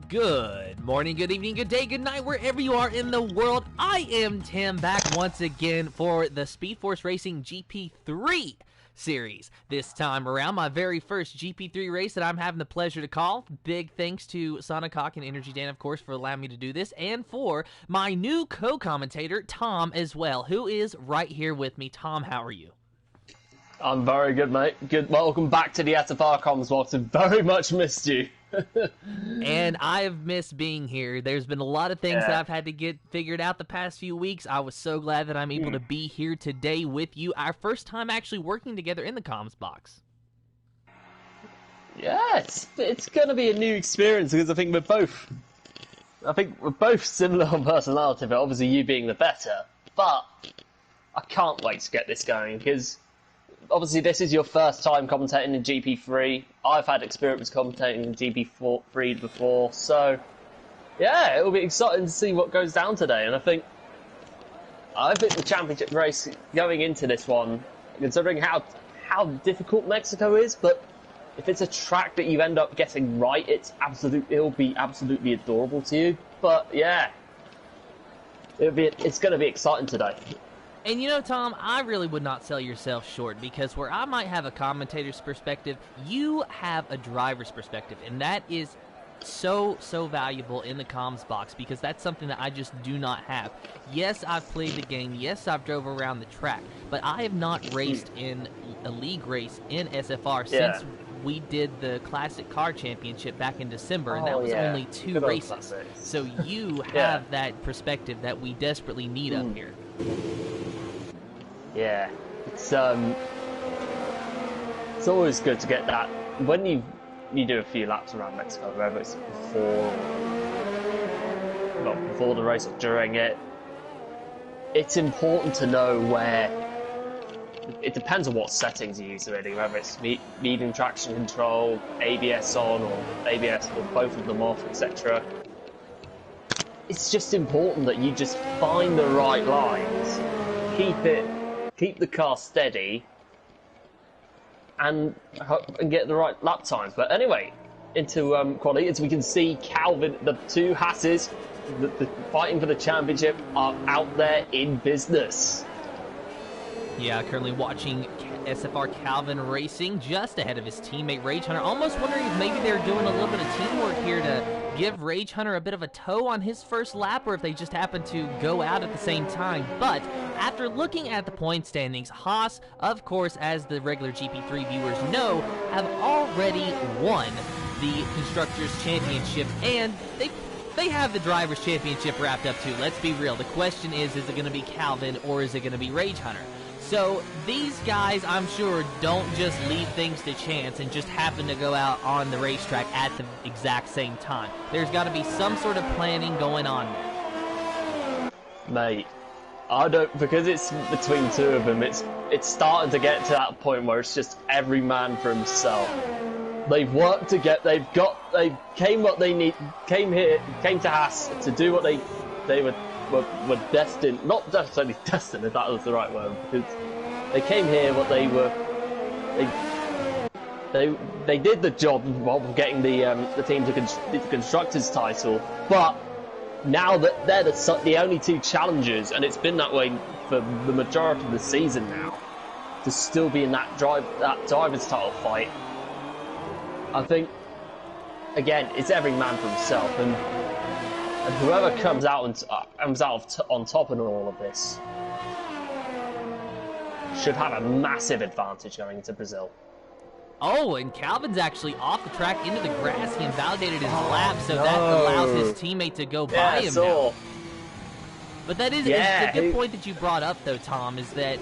Good morning, good evening, good day, good night, wherever you are in the world. I am Tim, back once again for the Speed Force Racing GP3 series. This time around, my very first GP3 race that I'm having the pleasure to call. Big thanks to Sonic Hawk and Energy Dan, of course, for allowing me to do this, and for my new co-commentator, Tom, as well, who is right here with me. Tom, how are you? I'm very good, mate. Good. Welcome back to the SFR comms, Watson. Very much missed you. And I've missed being here. There's been a lot of things that I've had to get figured out the past few weeks. I was so glad that I'm able to be here today with you. Our first time actually working together in the comms box. Yeah, it's going to be a new experience because I think we're both similar on personality, but obviously you being the better. But I can't wait to get this going because obviously this is your first time commentating in GP3. I've had experience commentating in GP3 before, so yeah, it'll be exciting to see what goes down today. And I think the championship race going into this one, considering how difficult Mexico is, but if it's a track that you end up getting right, it'll be absolutely adorable to you. But yeah, it's going to be exciting today. And you know, Tom, I really would not sell yourself short, because where I might have a commentator's perspective, you have a driver's perspective, and that is so valuable in the comms box, because that's something that I just do not have. Yes, I've played the game. Yes, I've drove around the track, but I have not raced in a league race in SFR since we did the Classic Car Championship back in December, and that was only 2 races. So you have that perspective that we desperately need up here. Yeah, it's always good to get that when you do a few laps around Mexico, whether it's before the race or during it. It's important to know where. It depends on what settings you use, really, whether it's medium traction control, ABS on, or ABS or both of them off, etc. It's just important that you just find the right lines, keep the car steady, and get the right lap times. But anyway, into quality, as we can see, Calvin, the two Hasses, the fighting for the championship, are out there in business. Yeah, currently watching SFR Calvin racing just ahead of his teammate Rage Hunter. Almost wondering if maybe they're doing a little bit of teamwork here to give Rage Hunter a bit of a tow on his first lap, or if they just happen to go out at the same time. But after looking at the point standings, Haas, of course, as the regular GP3 viewers know, have already won the Constructors' Championship, and they have the Drivers' Championship wrapped up too. Let's be real. The question is it going to be Calvin or is it going to be Rage Hunter? So these guys, I'm sure, don't just leave things to chance and just happen to go out on the racetrack at the exact same time. There's got to be some sort of planning going on there. Mate, because it's between two of them, it's starting to get to that point where it's just every man for himself. They've worked to get, they came to Haas to do what they were destined, not necessarily destined, if that was the right word, because they came here they did the job of getting the team to the constructors title, but now that they're the only 2 challengers, and it's been that way for the majority of the season now, to still be in that driver's title fight, I think again it's every man for himself, and whoever comes out on top in all of this should have a massive advantage going into Brazil. Oh, and Calvin's actually off the track into the grass. He invalidated his lap, so that allows his teammate to go by him now. But that is a good point that you brought up, though, Tom, is that,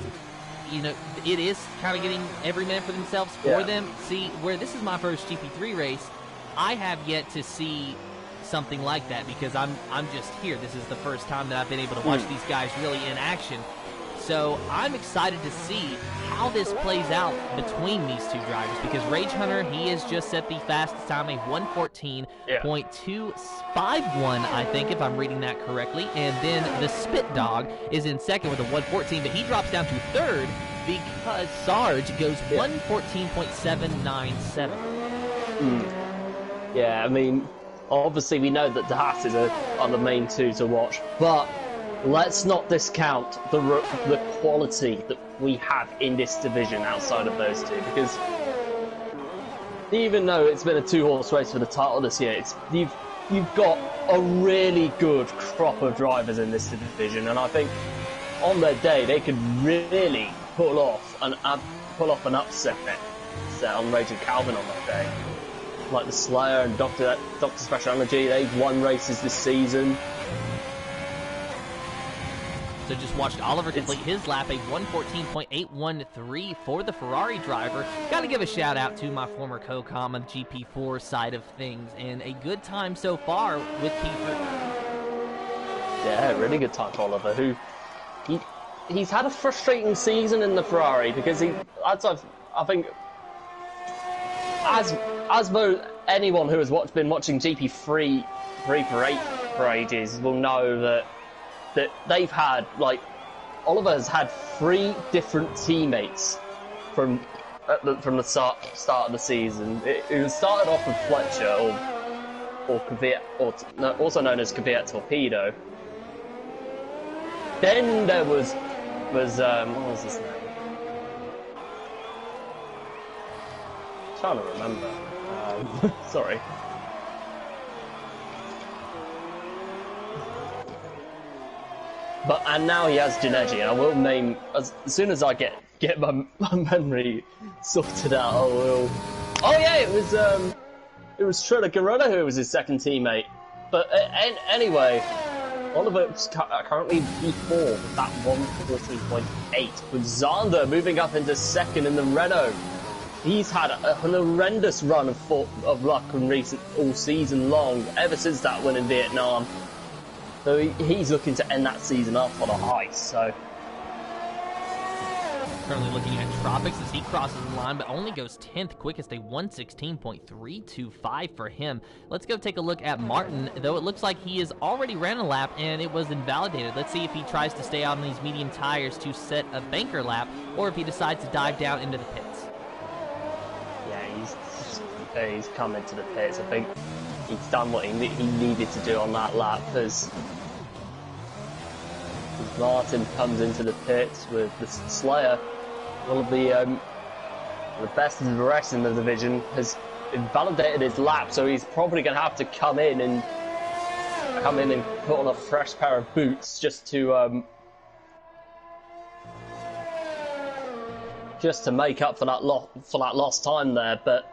you know, it is kind of getting every man for themselves for them. See, where this is my first GP3 race, I have yet to see something like that, because I'm just here. This is the first time that I've been able to watch these guys really in action. So I'm excited to see how this plays out between these two drivers, because Rage Hunter, he has just set the fastest time, a 1:14.251, I think, if I'm reading that correctly. And then the Spit Dog is in second with a 1:14, but he drops down to third because Sarge goes 1:14.797. Yeah, I mean, Obviously, we know that the Haas are the main two to watch, but let's not discount the quality that we have in this division outside of those two, because even though it's been a two-horse race for the title this year, you've got a really good crop of drivers in this division, and I think on their day they could really pull off an upset on Rage and Calvin on that day. Like the Slayer and Dr. Special Energy, they've won races this season. So just watched Oliver complete his lap, a 1:14.813 for the Ferrari driver. Got to give a shout out to my former co-com on the GP4 side of things, and a good time so far with P3. Yeah, really good time for Oliver, who he's had a frustrating season in the Ferrari because I think as though anyone who has been watching GP3 for ages will know that they've had, like, Oliver has had 3 different teammates from the start of the season. It started off with Fletcher, or Kvyat, also known as Kvyat Torpedo. Then there was what was his name? I'm trying to remember. Sorry. And now he has Janeji, and I will name as soon as I get my memory sorted out. I will. Oh yeah, it was Schroeder Guerrero who was his second teammate. But anyway, Oliver's currently P4 with that 1:14.8, with Zander moving up into second in the Renault. He's had a horrendous run of luck all season long, ever since that win in Vietnam. So he's looking to end that season off on a high, so... Currently looking at Tropics as he crosses the line, but only goes 10th quickest, a 1:16.325 for him. Let's go take a look at Martin, though it looks like he has already ran a lap and it was invalidated. Let's see if he tries to stay on these medium tires to set a banker lap, or if he decides to dive down into the pits. Yeah, he's come into the pits. I think he's done what he needed to do on that lap, as Martin comes into the pits with the Slayer. One of the best of the rest in the division has invalidated his lap, so he's probably going to have to come in and put on a fresh pair of boots just to make up for that lost time there. But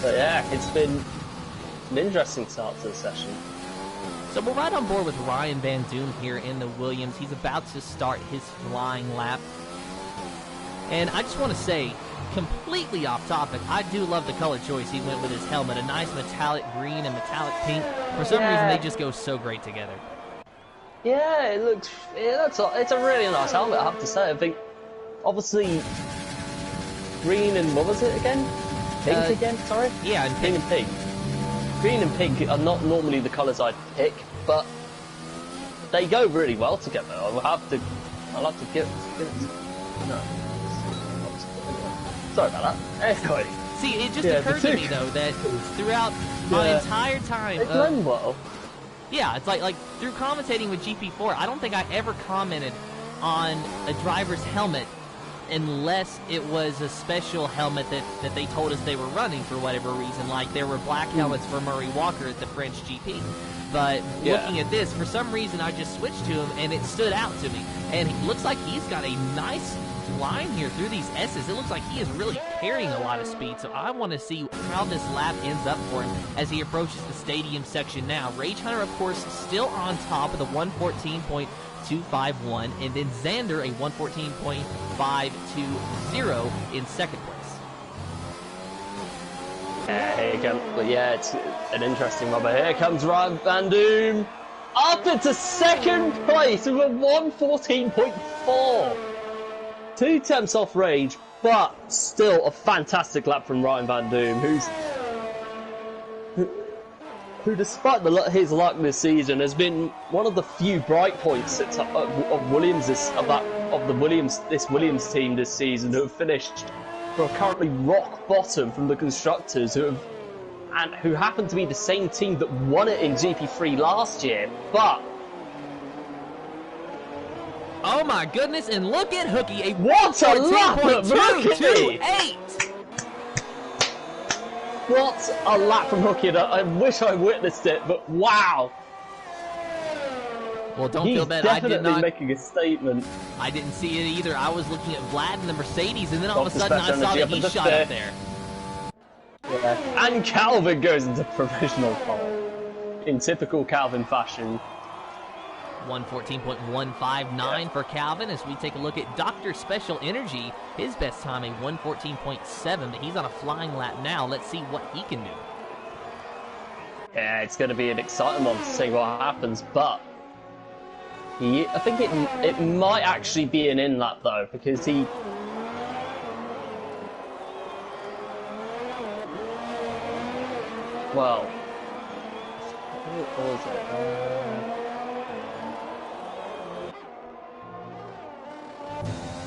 yeah, it's been an interesting start to the session. So we're right on board with Ryan Van Doom here in the Williams. He's about to start his flying lap. And I just want to say, completely off topic, I do love the color choice he went with his helmet. A nice metallic green and metallic pink. For some reason, they just go so great together. Yeah, it's a really nice helmet, I have to say. I think, obviously, green and what was it again? Pink again, sorry? Yeah, and green and pink. Green and pink are not normally the colours I'd pick, but they go really well together. I'll have to give no. Sorry about that. Anyway. See, it just occurred to me though that throughout my entire time, they blend well. Yeah, it's like through commentating with GP4, I don't think I ever commented on a driver's helmet unless it was a special helmet that they told us they were running for whatever reason. Like there were black helmets for Murray Walker at the French GP. But looking at this, for some reason I just switched to him and it stood out to me. And it looks like he's got a nice line here through these S's. It looks like he is really carrying a lot of speed. So I want to see how this lap ends up for him as he approaches the stadium section now. Rage Hunter, of course, still on top of the 1:14.251, and then Xander a 1:14.520 in second place. But yeah, it's an interesting one. But here comes Ryan Van Doom up into second place with a 1:14.4. 2 tenths off Rage, but still a fantastic lap from Ryan Van Doom, who despite his luck this season, has been one of the few bright points of Williams this Williams team this season, who have finished who are currently rock bottom from the constructors, who happen to be the same team that won it in GP3 last year, but... Oh my goodness, and look at Hooky, what a lap at Hooky! 14.228! What a lap from Hooky, I wish I witnessed it, but wow! Well, don't feel bad. I did not. Making a statement. I didn't see it either. I was looking at Vlad in the Mercedes, and then all of a sudden I saw that he shot up there. Yeah. And Calvin goes into provisional pole in typical Calvin fashion. 114.159 for Calvin as we take a look at Dr. Special Energy. His best time, a 114.7, but he's on a flying lap now. Let's see what he can do. Yeah, it's going to be an exciting one to see what happens, but I think it might actually be an in-lap, though, because he... Well... What was it?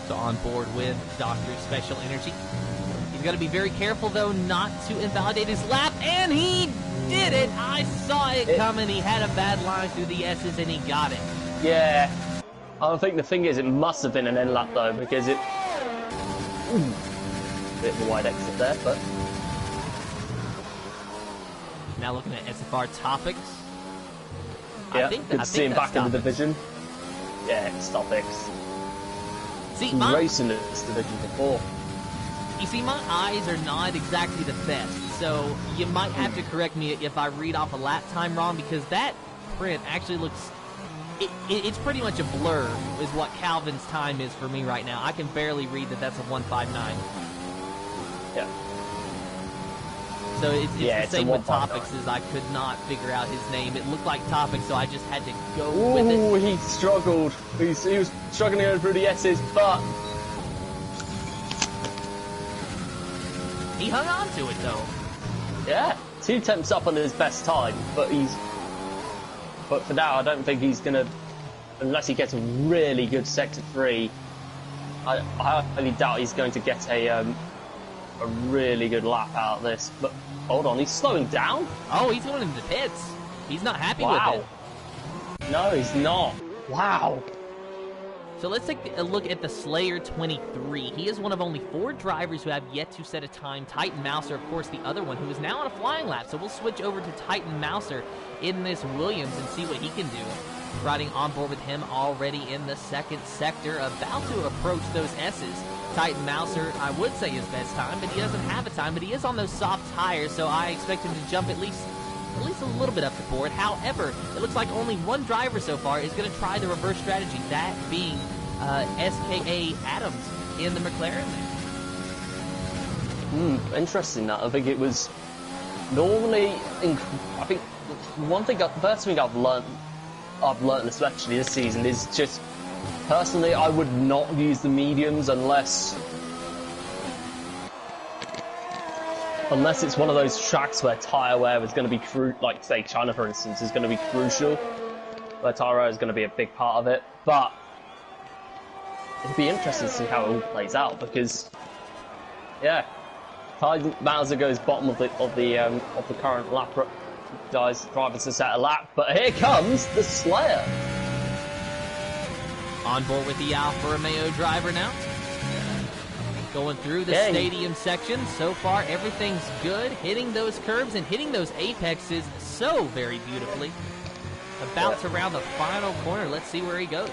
So on board with Dr. Special Energy. He's got to be very careful, though, not to invalidate his lap, and he did it! I saw it coming. He had a bad line through the S's, and he got it. Yeah. I think the thing is, it must have been an end lap, though, because it... Ooh, bit of a wide exit there, but... Now looking at SFR topics. Yeah, good to see him back in the division. Yeah, it's topics. See, he's racing in this division before. You see, my eyes are not exactly the best, so you might have to correct me if I read off a lap time wrong, because that print actually looks... It's pretty much a blur, is what Calvin's time is for me right now. I can barely read that that's a 159. Yeah. So it's the same with 159. Topics, as I could not figure out his name. It looked like Topics, so I just had to go with it. Ooh, he struggled. He was struggling over through the S's, but... He hung on to it, though. Yeah, 2 attempts up on his best time, but But for now, I don't think he's going to... Unless he gets a really good Sector 3, I highly doubt he's going to get a really good lap out of this. But hold on, he's slowing down? Oh, he's going into the pits. He's not happy with it. No, he's not. Wow. So let's take a look at the Slayer 23. He is one of only 4 drivers who have yet to set a time. Titan Mouser, of course, the other one, who is now on a flying lap. So we'll switch over to Titan Mouser in this Williams and see what he can do. Riding on board with him already in the second sector, about to approach those S's. Titan Mouser, I would say his best time, but he doesn't have a time, but he is on those soft tires, so I expect him to jump at least a little bit up the board. However, it looks like only one driver so far is going to try the reverse strategy, that being SKA Adams in the McLaren there. Interesting that. I think it was normally... I think first thing I've learned especially this season is just, personally, I would not use the mediums unless it's one of those tracks where tyre wear is going to be like say China for instance is going to be crucial, where tyre wear is going to be a big part of it. But it'd be interesting to see how it all plays out, because yeah, Titan Mouser goes bottom of the current lap drivers to set a lap, but here comes the Slayer. On board with the Alfa Romeo driver now. Going through the stadium section. So far, everything's good. Hitting those curves and hitting those apexes so very beautifully. About to round the final corner. Let's see where he goes.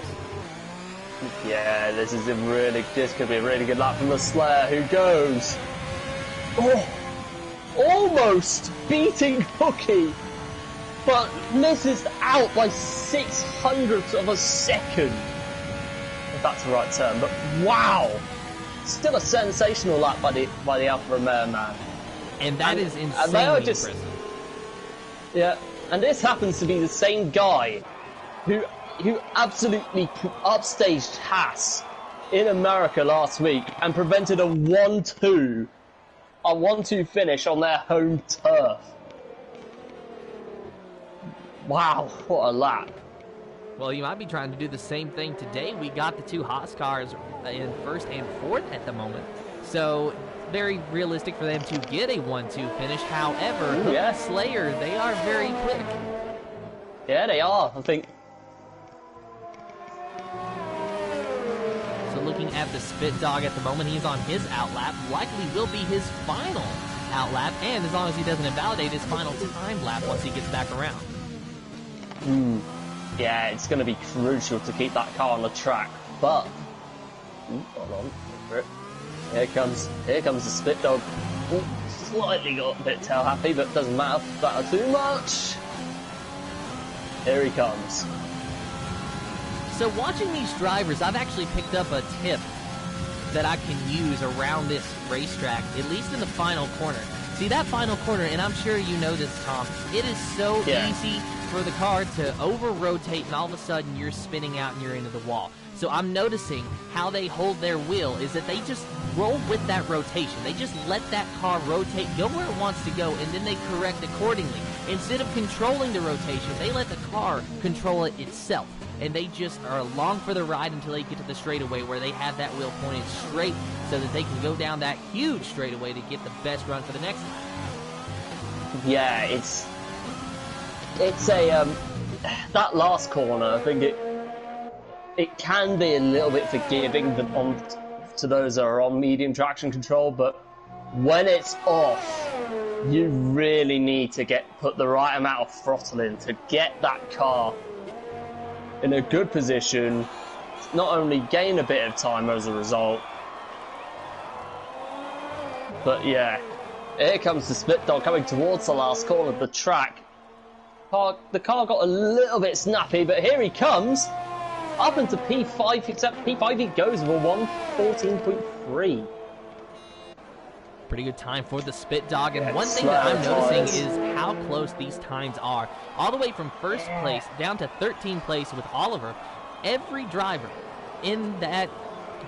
Yeah, this could be a really good lap from the Slayer, who goes... Oh! Almost beating Hooky, but misses out by 600ths of a second. If that's the right term, but wow! Still a sensational lap by the Alfa Romeo man. And that is insanely impressive. Yeah, and this happens to be the same guy who absolutely upstaged Haas in America last week and prevented a 1-2 finish on their home turf. Wow, what a lap. Well, you might be trying to do the same thing today. We got the 2 Haas cars in first and fourth at the moment. So very realistic for them to get a 1-2 finish. However, Ooh, yeah. Slayer, they are very quick. Yeah, they are, I think. So looking at the Spit Dog at the moment, he's on his outlap. Likely will be his final outlap, and as long as he doesn't invalidate, his final time lap once he gets back around. Yeah, it's going to be crucial to keep that car on the track, but... hold on, wait for it. Here comes the Spit Dog. Ooh, slightly got a bit tail happy, but doesn't matter too much. Here he comes. So watching these drivers, I've actually picked up a tip that I can use around this racetrack, at least in the final corner. See that final corner, and I'm sure you know this, Tom, it is so easy for the car to over-rotate, and all of a sudden you're spinning out and you're into the wall. So I'm noticing how they hold their wheel is that they just roll with that rotation. They just let that car rotate, go where it wants to go, and then they correct accordingly. Instead of controlling the rotation, they let the car control it itself. And they just are along for the ride until they get to the straightaway where they have that wheel pointed straight so that they can go down that huge straightaway to get the best run for the next time. Yeah, it's a that last corner, I think it can be a little bit forgiving to those that are on medium traction control, but when it's off, you really need to put the right amount of throttle in to get that car in a good position, not only gain a bit of time as a result, but yeah, here comes the Spit Dog coming towards the last corner of the track. The car got a little bit snappy, but here he comes, up into P5, except P5 he goes with a 1:14.3. Pretty good time for the Spit Dog, and one thing that I'm noticing is how close these times are. All the way from first place down to 13th place with Oliver, every driver in that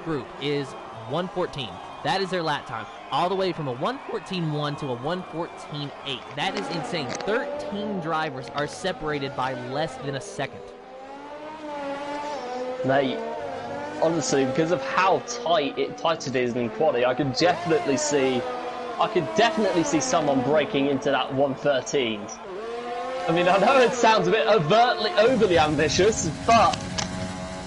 group is 1:14. That is their lap time. All the way from a 1:14.1 to a 1:14.8. That is insane. 13 drivers are separated by less than a second. Mate, honestly, because of how tight it is in quali, I could definitely see someone breaking into that 1:13. I mean, I know it sounds a bit overly ambitious, but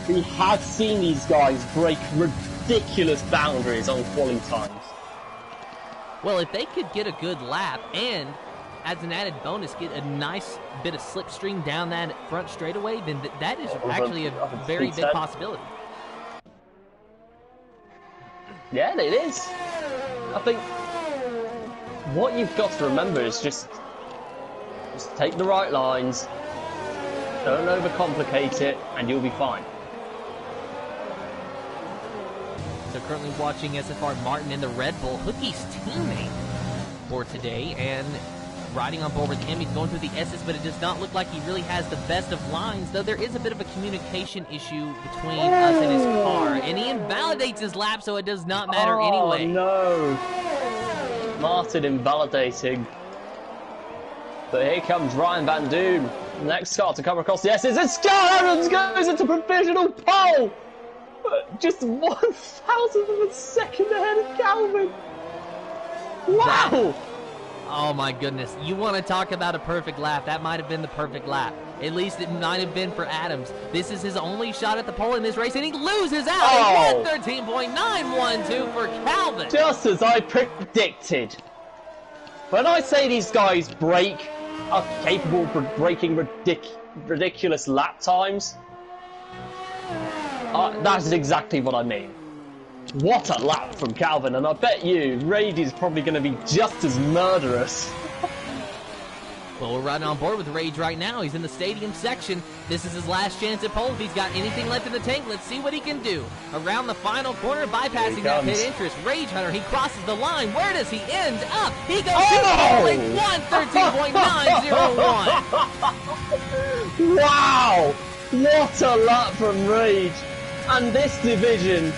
we have seen these guys break ridiculous boundaries on quali times. Well, if they could get a good lap and, as an added bonus, get a nice bit of slipstream down that front straightaway, then that is actually a very big possibility. Yeah, it is. I think what you've got to remember is just take the right lines, don't overcomplicate it, and you'll be fine. So currently watching SFR Martin in the Red Bull, Hookie's teammate for today, and riding on board with him. He's going through the S's, but it does not look like he really has the best of lines, though there is a bit of a communication issue between us and his car, and he invalidates his lap, so it does not matter anyway. No. Martin invalidating. But here comes Ryan Van Doon, next car to come across the S's, and Scar Adams goes into provisional pole! Just 1,000th of a second ahead of Calvin! Wow! Oh my goodness, you want to talk about a perfect lap. That might have been the perfect lap. At least it might have been for Adams. This is his only shot at the pole in this race, and he loses out. Oh. 113.912 for Calvin. Just as I predicted. When I say these guys are capable of breaking ridiculous lap times, that is exactly what I mean. What a lap from Calvin, and I bet you Rage is probably going to be just as murderous. Well, we're riding on board with Rage right now. He's in the stadium section. This is his last chance at pole. If he's got anything left in the tank, let's see what he can do. Around the final corner, bypassing that pit interest. Rage Hunter, he crosses the line. Where does he end up? He goes to pole at 113.901. Wow! What a lap from Rage. And this division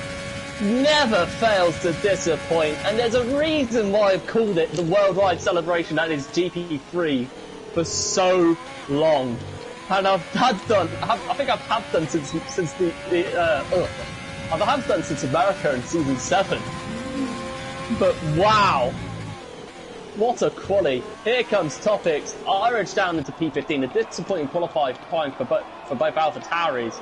never fails to disappoint, and there's a reason why I've called it the worldwide celebration that is GP3 for so long, and I think I've had done since America in season 7. But wow, what a quali. Here comes Topics. Irish down into P15. A disappointing qualifying for both AlphaTauris.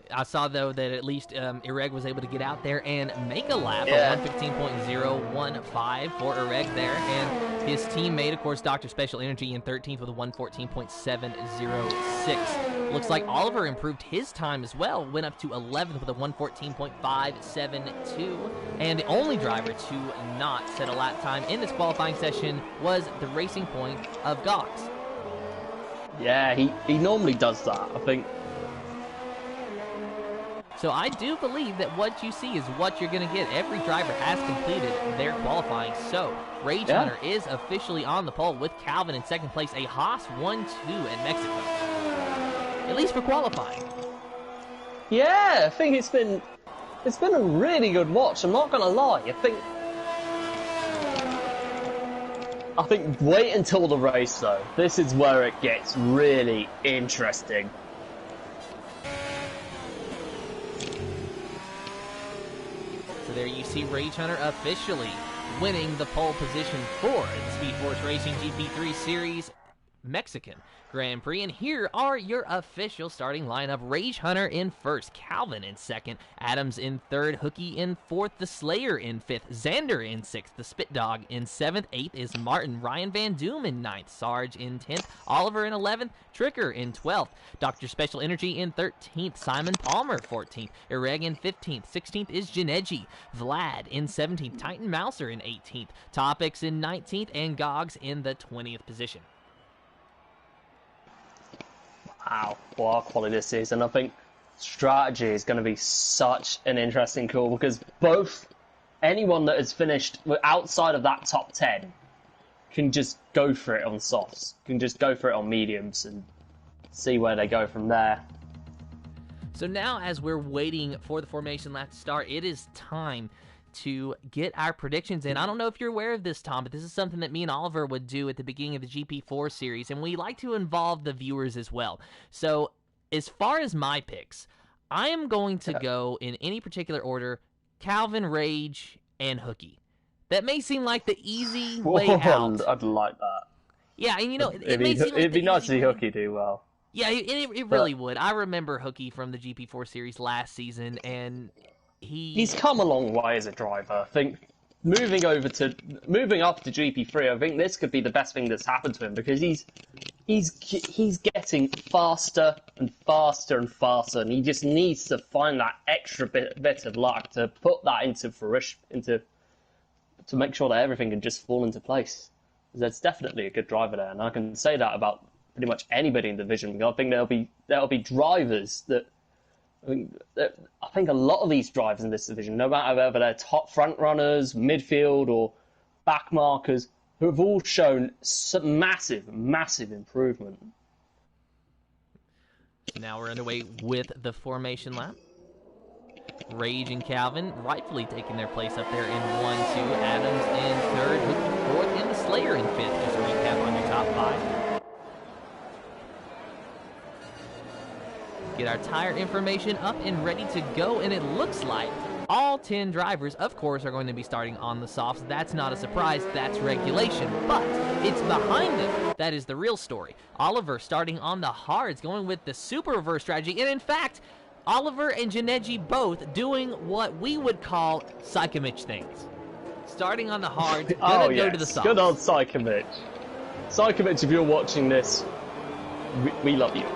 I saw, though, that at least Ireg was able to get out there and make a lap, Yeah. a 1:15.015 for Ireg there. And his teammate, of course, Dr. Special Energy in 13th with a 1:14.706. Looks like Oliver improved his time as well, went up to 11th with a 1:14.572. And the only driver to not set a lap time in this qualifying session was the Racing Point of Gox. Yeah, he normally does that, I think. So I do believe that what you see is what you're going to get. Every driver has completed their qualifying. So Rage Hunter is officially on the pole with Calvin in second place, a Haas 1-2 in Mexico. At least for qualifying. Yeah, I think it's been a really good watch. I'm not going to lie. I think wait until the race though. This is where it gets really interesting. There you see Rage Hunter officially winning the pole position for the Speed Force Racing GP3 Series Mexican Grand Prix. And here are your official starting lineup. Rage Hunter in first, Calvin in second, Adams in third, Hookie in fourth, the Slayer in fifth, Xander in sixth, the Spit Dog in seventh, eighth is Martin, Ryan Van Doom in ninth, Sarge in 10th, Oliver in 11th, Tricker in 12th, Dr. Special Energy in 13th, Simon Palmer 14th, Ireg in 15th, 16th is Janeji, Vlad in 17th, Titan Mouser in 18th, Topics in 19th, and Gogs in the 20th position. Wow, what a quality this is, and I think strategy is going to be such an interesting call because anyone that has finished outside of that top 10 can just go for it on softs, can just go for it on mediums and see where they go from there. So now, as we're waiting for the formation lap to start, it is time to get our predictions in. I don't know if you're aware of this, Tom, but this is something that me and Oliver would do at the beginning of the GP4 series, and we like to involve the viewers as well. So as far as my picks, I am going to go in any particular order: Calvin, Rage, and Hookie. That may seem like the easy way out. I'd like that. Yeah, and it'd be nice to see Hookie do well. Yeah, it really would. I remember Hookie from the GP4 series last season, and he's come a long way as a driver. I think moving up to GP3, I think this could be the best thing that's happened to him because he's getting faster and faster and faster, and he just needs to find that extra bit of luck to put that into fruition, to make sure that everything can just fall into place. There's definitely a good driver there, and I can say that about pretty much anybody in the division. I think there'll be drivers that. I think a lot of these drivers in this division, no matter whether they're top front runners, midfield, or back markers, who have all shown some massive, massive improvement. Now we're underway with the formation lap. Rage and Calvin rightfully taking their place up there in 1-2. Adams in third, Hookie fourth, and the Slayer in fifth. Just a recap on your top five. Get our tire information up and ready to go, and it looks like all 10 drivers, of course, are going to be starting on the softs. That's not a surprise. That's regulation. But it's behind them that is the real story. Oliver starting on the hards, going with the super reverse strategy. And in fact, Oliver and Janeji both doing what we would call Psychomich things. Starting on the hards, gonna go to the softs. Good old Psychomich. Psychomich, if you're watching this, we love you.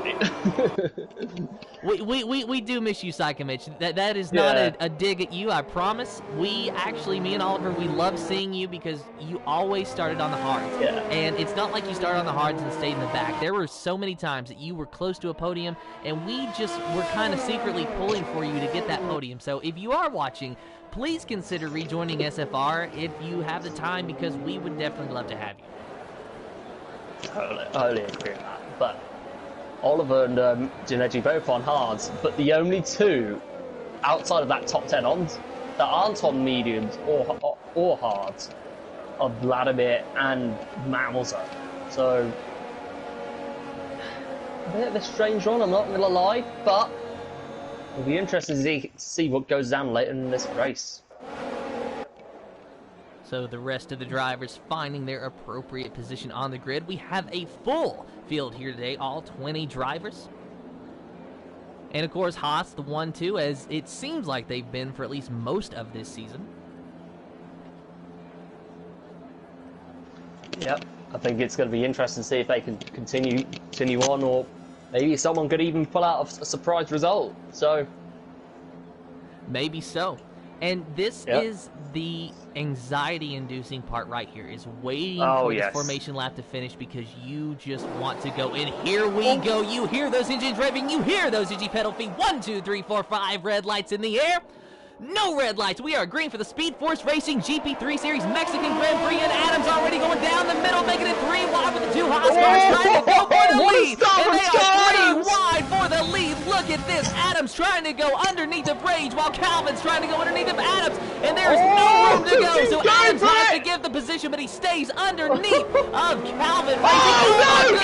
we do miss you, Psychomich. That is not a dig at you, I promise. Me and Oliver, we love seeing you because you always started on the hards. Yeah. And it's not like you started on the hards and stayed in the back. There were so many times that you were close to a podium, and we just were kind of secretly pulling for you to get that podium. So if you are watching, please consider rejoining SFR if you have the time, because we would definitely love to have you. Totally agree with that. But Oliver and Janeji both on hards, but the only two outside of that top 10 that aren't on mediums or hards are Vladimir and Mauser. So a bit of a strange one, I'm not going to lie, but It'll be interesting to see what goes down later in this race. So the rest of the drivers finding their appropriate position on the grid. We have a full field here today, all 20 drivers. And of course, Haas, the 1-2, as it seems like they've been for at least most of this season. Yep, I think it's going to be interesting to see if they can continue on, or maybe someone could even pull out a surprise result. So maybe so. And this is the anxiety-inducing part right here, is waiting for this formation lap to finish because you just want to go. And here we go. You hear those engines revving. You hear those engine pedal feet. 1, 2, 3, 4, 5 red lights in the air. No red lights. We are green for the Speed Force Racing GP3 Series Mexican Grand Prix, and Adams already going down the middle, making it 3 wide with the 2 Haas cars trying to go for the lead. And they are 3 wide for the lead. Look at this. Adams trying to go underneath of Rage while Calvin's trying to go underneath of Adams. And there is no room to go, so Adams has to give the position, but he stays underneath of Calvin. Oh, no!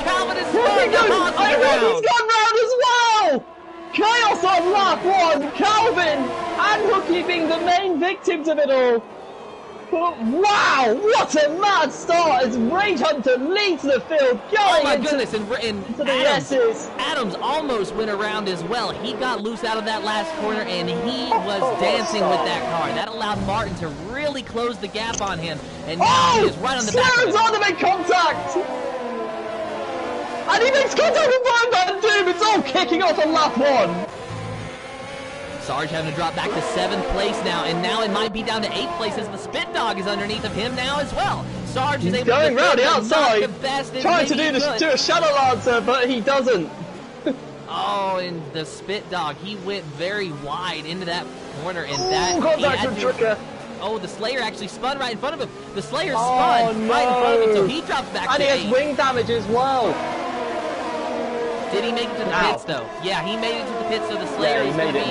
Calvin is spun. The Haas is around. He's gone round as well! Chaos on lap 1! Calvin and Hooky being the main victims of it all! But wow! What a mad start as Rage Hunter leads the field going into the S's. Adams almost went around as well. He got loose out of that last corner and he was dancing with that car. That allowed Martin to really close the gap on him. And now he is right on the back of it. On to make contact! And he makes contact with Brian Van Doom! It's all kicking off on lap 1! Sarge having to drop back to 7th place now, and now it might be down to 8th place as the Spit Dog is underneath of him now as well. Sarge is able going to round the outside, trying to do a Shadow Lancer, but he doesn't. Oh, and the Spit Dog, he went very wide into that corner, and that... Contact from Tricker. Oh, the Slayer actually spun right in front of him. The Slayer spun right in front of him, so he drops back to 8. And he has wing damage as well. Did he make it to the pits, though? Yeah, he made it to the pits, so the Slayer is going to be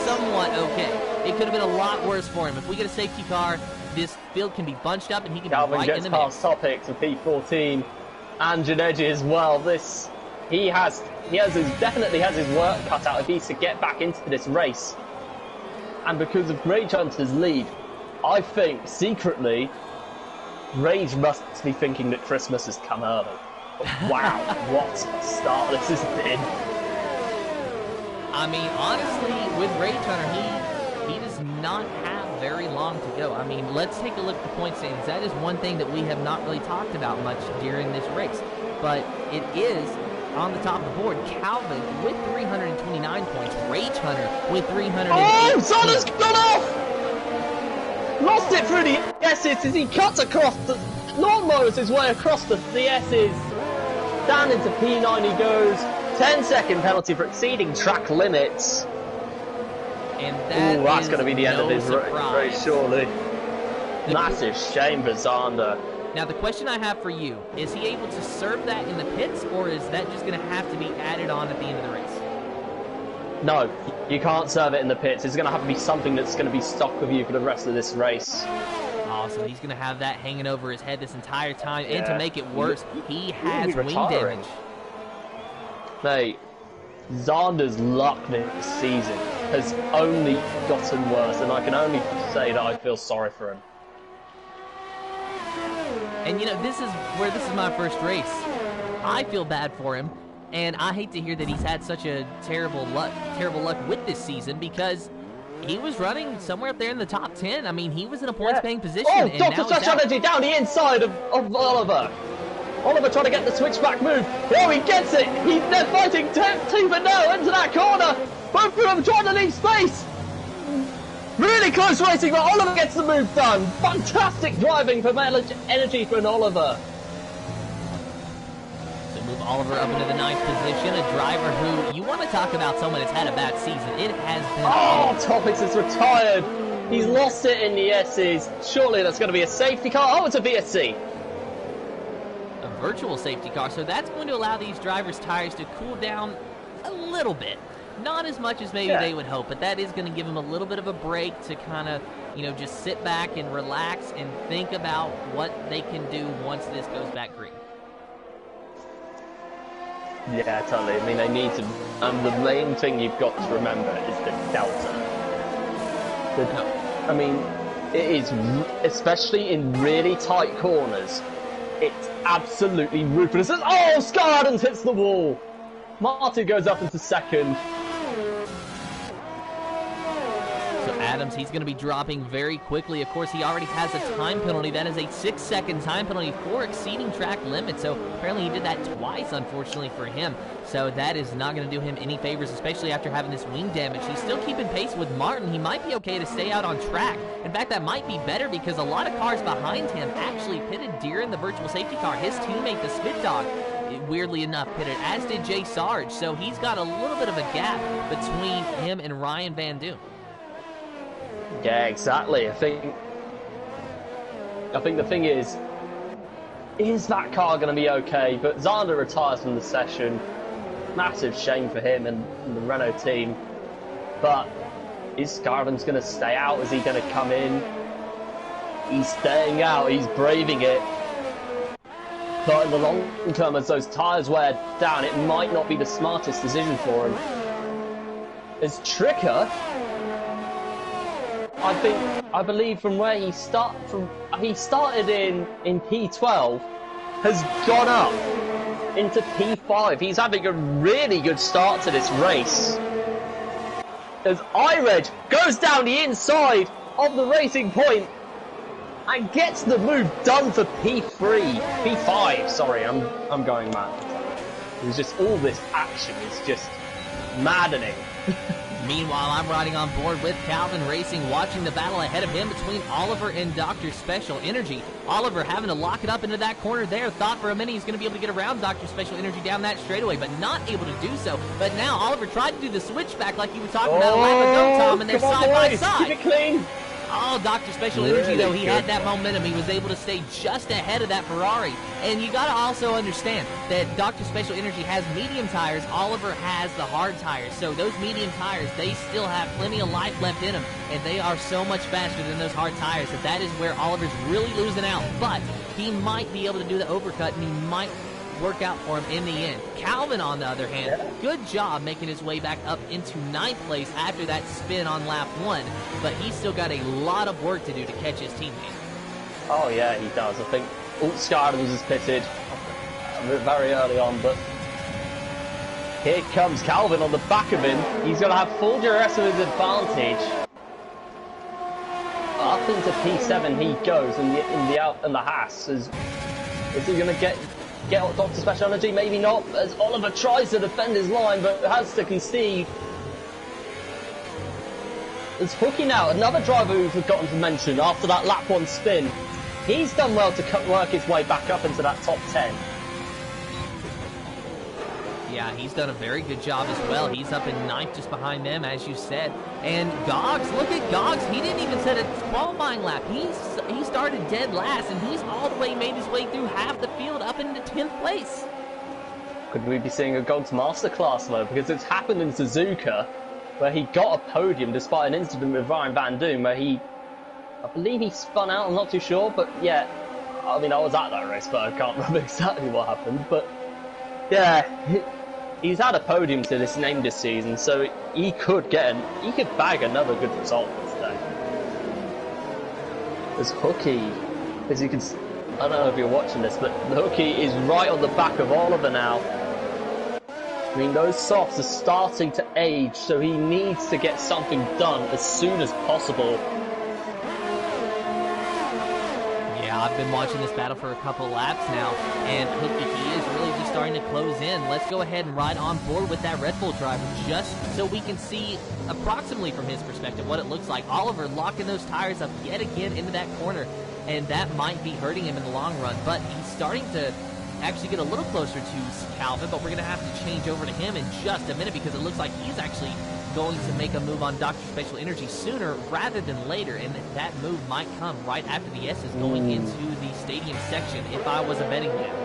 somewhat okay. It could have been a lot worse for him. If we get a safety car, this field can be bunched up, and he can be right in the mix. Calvin gets past Topic to P14, and Janeji as well. He definitely has his work cut out if he's to get back into this race. And because of Rage Hunter's lead, I think, secretly, Rage must be thinking that Christmas has come early. Wow, what a start this has been. I mean, honestly, with Rage Hunter, he does not have very long to go. I mean, let's take a look at the point standings. That is one thing that we have not really talked about much during this race. But it is on the top of the board. Calvin with 329 points. Rage Hunter with 308. Oh, Sona's gone off! Lost it through the S's as he cuts across the... lawnmowers his way across the S's. Down into P9 he goes. 10-second penalty for exceeding track limits. And that's going to be the end of his race, surely. Massive shame for Zander. Now, the question I have for you, is he able to serve that in the pits, or is that just going to have to be added on at the end of the race? No, you can't serve it in the pits. It's going to have to be something that's going to be stuck with you for the rest of this race. So he's going to have that hanging over his head this entire time, and to make it worse, he has wing damage. Mate, Zander's luck this season has only gotten worse, and I can only say that I feel sorry for him. And you know, this is my first race. I feel bad for him, and I hate to hear that he's had such a terrible luck with this season, because he was running somewhere up there in the top 10. I mean, he was in a points-paying position. Oh, and Dr. Touch Energy down the inside of Oliver. Oliver trying to get the switchback move. Oh, he gets it. They're fighting tooth and nail into that corner. Both of them trying to leave space. Really close racing, but Oliver gets the move done. Fantastic driving from Energy for an Oliver. Move Oliver up into the 9th position, a driver who, you want to talk about someone that's had a bad season. It has been... Oh, Topics is retired. He's lost it in the S's. Surely that's going to be a safety car. Oh, it's a VSC. A virtual safety car, so that's going to allow these drivers' tires to cool down a little bit. Not as much as maybe they would hope, but that is going to give them a little bit of a break to kind of, you know, just sit back and relax and think about what they can do once this goes back green. Yeah, totally. I mean, they need to. And the main thing you've got to remember is the delta. I mean, it is, especially in really tight corners, it's absolutely ruthless. Oh, Sky Adams hits the wall! Martin goes up into second. Adams, he's going to be dropping very quickly. Of course, he already has a time penalty. That is a 6-second time penalty for exceeding track limits. So apparently he did that twice, unfortunately, for him. So that is not going to do him any favors, especially after having this wing damage. He's still keeping pace with Martin. He might be okay to stay out on track. In fact, that might be better because a lot of cars behind him actually pitted during the virtual safety car. His teammate, the Spit Dog, weirdly enough, pitted, as did Jay Sarge. So he's got a little bit of a gap between him and Ryan Van Doon. Yeah, exactly. I think the thing is that car going to be okay? But Zander retires from the session. Massive shame for him and the Renault team. But is Scarvin's going to stay out? Is he going to come in? He's staying out. He's braving it. But in the long term, as those tyres wear down, it might not be the smartest decision for him. As Tricker, I believe from where he started in P12, has gone up into P5. He's having a really good start to this race. As iReg goes down the inside of the racing point and gets the move done for P5. Sorry, I'm going mad. It was just all this action is just maddening. Meanwhile, I'm riding on board with Calvin Racing, watching the battle ahead of him between Oliver and Dr. Special Energy. Oliver having to lock it up into that corner there. Thought for a minute he's going to be able to get around Dr. Special Energy down that straightaway, but not able to do so. But now Oliver tried to do the switchback like he was talking about a lap ago, Tom, and they're side by side. Keep it clean. Oh, Dr. Special Energy, though, he had that momentum. He was able to stay just ahead of that Ferrari. And you got to also understand that Dr. Special Energy has medium tires. Oliver has the hard tires. So those medium tires, they still have plenty of life left in them. And they are so much faster than those hard tires that is where Oliver's really losing out. But he might be able to do the overcut, and he might work out for him in the end. Calvin, on the other hand, good job making his way back up into 9th place after that spin on lap 1, but he's still got a lot of work to do to catch his teammate. Oh yeah, he does. I think Scarlett was pitted very early on, but here comes Calvin on the back of him. He's going to have full duress of his advantage. Up into P7 he goes, and the Haas is he going to get Dr. Special Energy? Maybe not, as Oliver tries to defend his line, but has to concede. There's Hooky now, another driver we've forgotten to mention after that lap 1 spin. He's done well to work his way back up into that top 10. Yeah, he's done a very good job as well. He's up in 9th just behind them, as you said. And Goggs, look at Goggs. He didn't even set a qualifying lap. He started dead last, and he's all the way made his way through half the field up into 10th place. Could we be seeing a Goggs masterclass, though? Because it's happened in Suzuka, where he got a podium despite an incident with Ryan Van Doon, where I believe he spun out, I'm not too sure, but yeah. I mean, I was at that race, but I can't remember exactly what happened. But yeah, he's had a podium to his name this season, so he could bag another good result today. There's Hooky, as you can, I don't know if you're watching this, but the Hooky is right on the back of Oliver now. I mean, those softs are starting to age, so he needs to get something done as soon as possible. I've been watching this battle for a couple laps now, and Hooky is really just starting to close in. Let's go ahead and ride on board with that Red Bull driver just so we can see approximately from his perspective what it looks like. Oliver locking those tires up yet again into that corner, and that might be hurting him in the long run, but he's starting to actually get a little closer to Calvin, but we're going to have to change over to him in just a minute because it looks like he's actually going to make a move on Dr. Special Energy sooner rather than later, and that move might come right after the S's going into the stadium section if I was a betting man.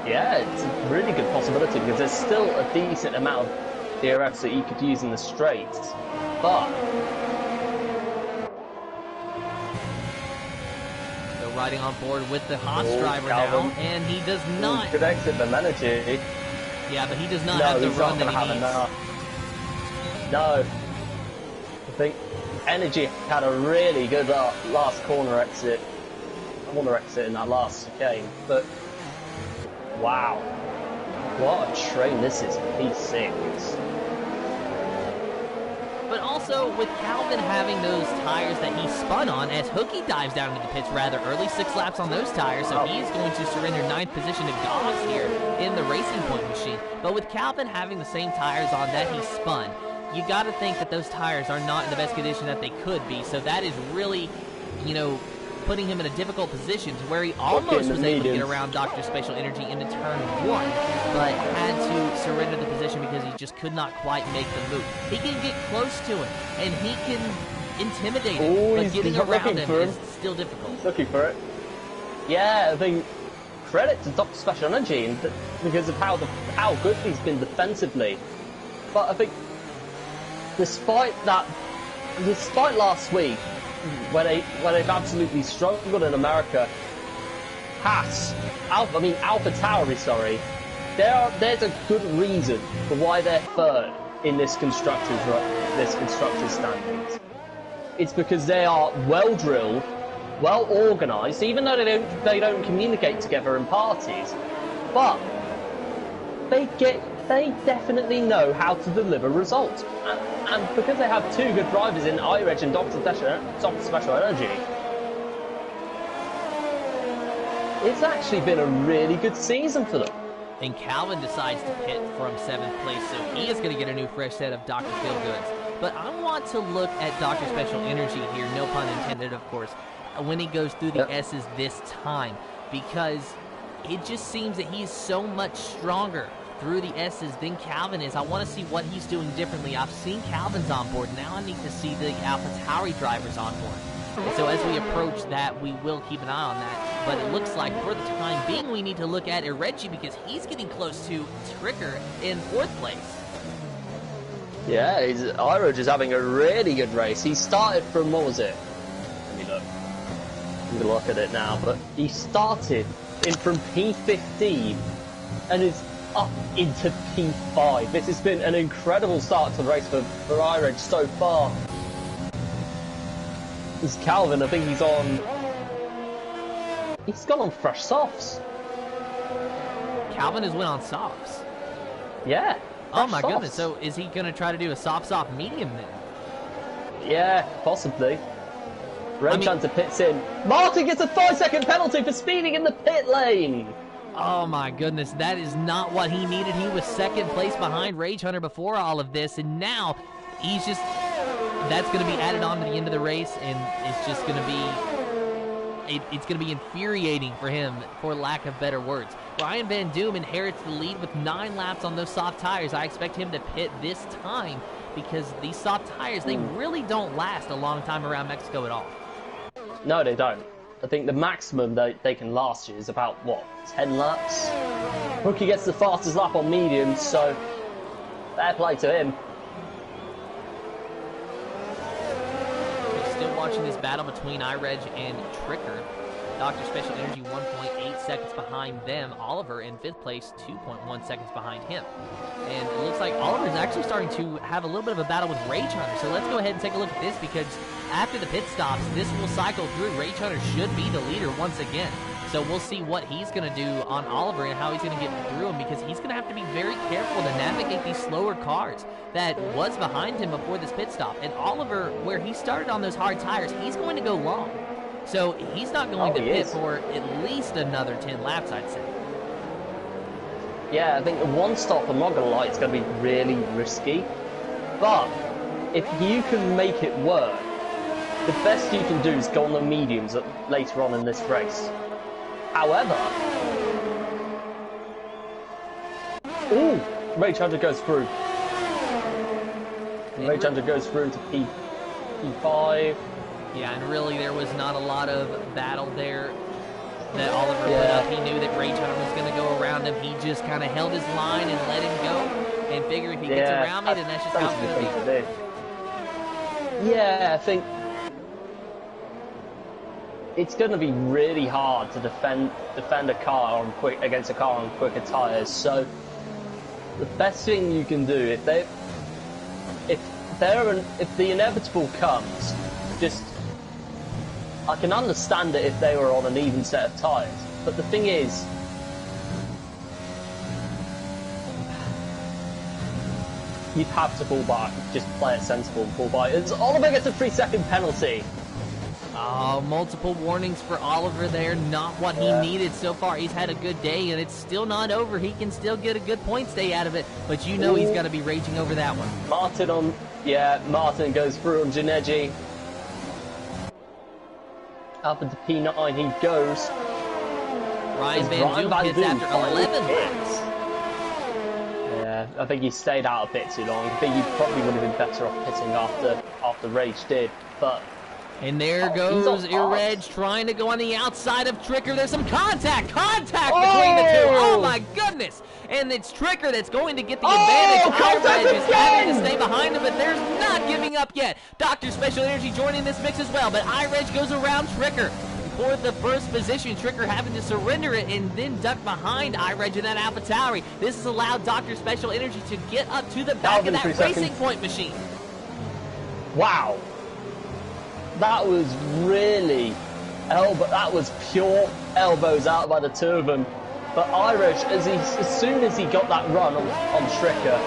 Yeah, it's a really good possibility because there's still a decent amount of DRS that you could use in the straights, but so riding on board with the Haas Oh, driver Calvin. now, and he does not. Good exit from energy. Yeah, but he does not No, have the he's run not that going to he have needs. enough. No. I think Energy had a really good last corner exit in that last chicane, but wow, what a train this is for P6. But also, with Calvin having those tires that he spun on, as Hookie dives down into the pits rather early, 6 laps on those tires, so he's going to surrender 9th position to Goss here in the Racing Point machine. But with Calvin having the same tires on that he spun, you got to think that those tires are not in the best condition that they could be, so that is really, you know, putting him in a difficult position to where he almost was able to get around Dr. Special Energy into turn 1, but had to surrender the position because he just could not quite make the move. He can get close to him, and he can intimidate him, but getting around him is still difficult. Looking for it. Yeah, I think credit to Dr. Special Energy because of how good he's been defensively. But I think despite last week, when they've absolutely struggled in America, Alpha Tauri, sorry, there's a good reason for why they're third in this constructors standings. It's because they are well drilled, well organised, even though they don't communicate together in parties, but they definitely know how to deliver results. And because they have 2 good drivers in iReg and Dr. Special Energy, it's actually been a really good season for them. And Calvin decides to pit from 7th place, so he is going to get a new fresh set of Dr. Feelgoods. But I want to look at Dr. Special Energy here, no pun intended, of course, when he goes through the S's this time, because it just seems that he's so much stronger through the S's than Calvin is. I want to see what he's doing differently. I've seen Calvin's on board. Now I need to see the Alpha Tauri drivers on board. And so as we approach that, we will keep an eye on that. But it looks like for the time being, we need to look at Reggie because he's getting close to Tricker in 4th place. Yeah, Iro is having a really good race. He started from, what was it? Let me look. I'm going to look at it now. But he started in from P15 and is up into P5. This has been an incredible start to the race for iReg so far. This is Calvin, I think he's gone on fresh softs. Calvin has went on softs? Yeah. Oh my goodness, so is he going to try to do a soft medium then? Yeah, possibly. Red Hunter pits in. Martin gets a 5-second penalty for speeding in the pit lane. Oh my goodness, that is not what he needed. He was 2nd place behind Rage Hunter before all of this, and now he's just, that's going to be added on to the end of the race, and it's just going to be, it's going to be infuriating for him, for lack of better words. Ryan Van Doom inherits the lead with 9 laps on those soft tires. I expect him to pit this time because these soft tires, they really don't last a long time around Mexico at all. No, they don't. I think the maximum they can last you is about, what, 10 laps? Rookie gets the fastest lap on mediums, so fair play to him. We're still watching this battle between iReg and Tricker. Dr. Special Energy 1.8 seconds behind them. Oliver in 5th place, 2.1 seconds behind him. And it looks like Oliver is actually starting to have a little bit of a battle with Rage Hunter. So let's go ahead and take a look at this because after the pit stops, this will cycle through. Rage Hunter should be the leader once again. So we'll see what he's going to do on Oliver and how he's going to get through him because he's going to have to be very careful to navigate these slower cars that was behind him before this pit stop. And Oliver, where he started on those hard tires, he's going to go long. So he's not going to pit for at least another 10 laps, I'd say. Yeah, I think the one stop, I'm not going to lie, it's going to be really risky. But if you can make it work, the best you can do is go on the mediums later on in this race. However, ooh, Rage Hunter goes through. Rage Hunter goes through to P5. Yeah, and really there was not a lot of battle there that Oliver put up. He knew that Rage Hunter was going to go around him. He just kind of held his line and let him go and figured if he gets around me, then that's just how it's going to be. Yeah, I think it's going to be really hard to defend a car against a car on quicker tyres. So the best thing you can do if the inevitable comes, just I can understand it if they were on an even set of tyres. But the thing is, you'd have to fall back, just play it sensible and fall back. Oliver gets a 3-second penalty. Oh, multiple warnings for Oliver there. Not what he needed so far. He's had a good day, and it's still not over. He can still get a good point stay out of it, but you know he's got to be raging over that one. Martin goes through on Janeji. Up into P9 he goes. Ryan Van Doom hits after 11 laps. Yeah, I think he stayed out a bit too long. I think he probably would have been better off pitting after Rage did, but... And there goes Irrej trying to go on the outside of Tricker. There's some contact between the two. Oh my goodness! And it's Tricker that's going to get the advantage. Irrej is having to stay behind him, but there's not giving up yet. Dr. Special Energy joining this mix as well, but Irej goes around Tricker for the first position. Tricker having to surrender it and then duck behind Irej in that AlphaTauri. This has allowed Dr. Special Energy to get up to the back of that Racing Point machine. Wow. That was really that was pure elbows out by the two of them. But Irish, as soon as he got that run on Stricker,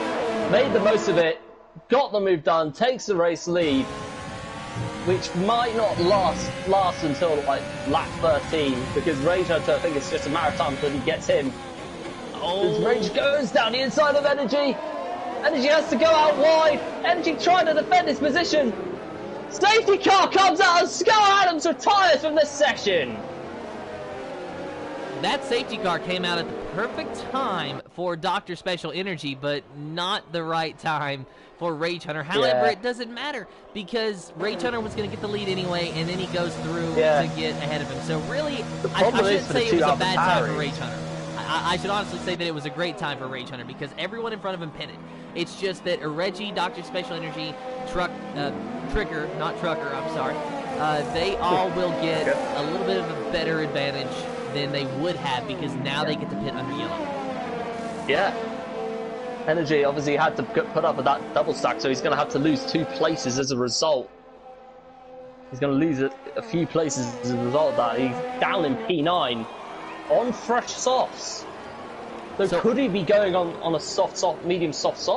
made the most of it, got the move done, takes the race lead, which might not last until like lap 13, because Rage Hunter, I think it's just a matter of time until he gets him. As Rage goes down the inside of Energy. Energy has to go out wide. Energy trying to defend his position. Safety car comes out and Skull Adams retires from this session. That safety car came out at the perfect time for Dr. Special Energy, but not the right time for Rage Hunter. However, it doesn't matter because Rage Hunter was going to get the lead anyway, and then he goes through to get ahead of him. So really, I shouldn't say it was a bad time for Rage Hunter. I should honestly say that it was a great time for Rage Hunter because everyone in front of him pitted. It's just that Reggie, Dr. Special Energy, Tricker, not Trucker, I'm sorry, they all will get a little bit of a better advantage than they would have because now they get to pit under yellow. Yeah. Energy obviously had to put up with that double stack, so he's going to have to lose 2 places as a result. He's going to lose a few places as a result of that. He's down in P9 on fresh softs. So could he be going on a soft, medium, soft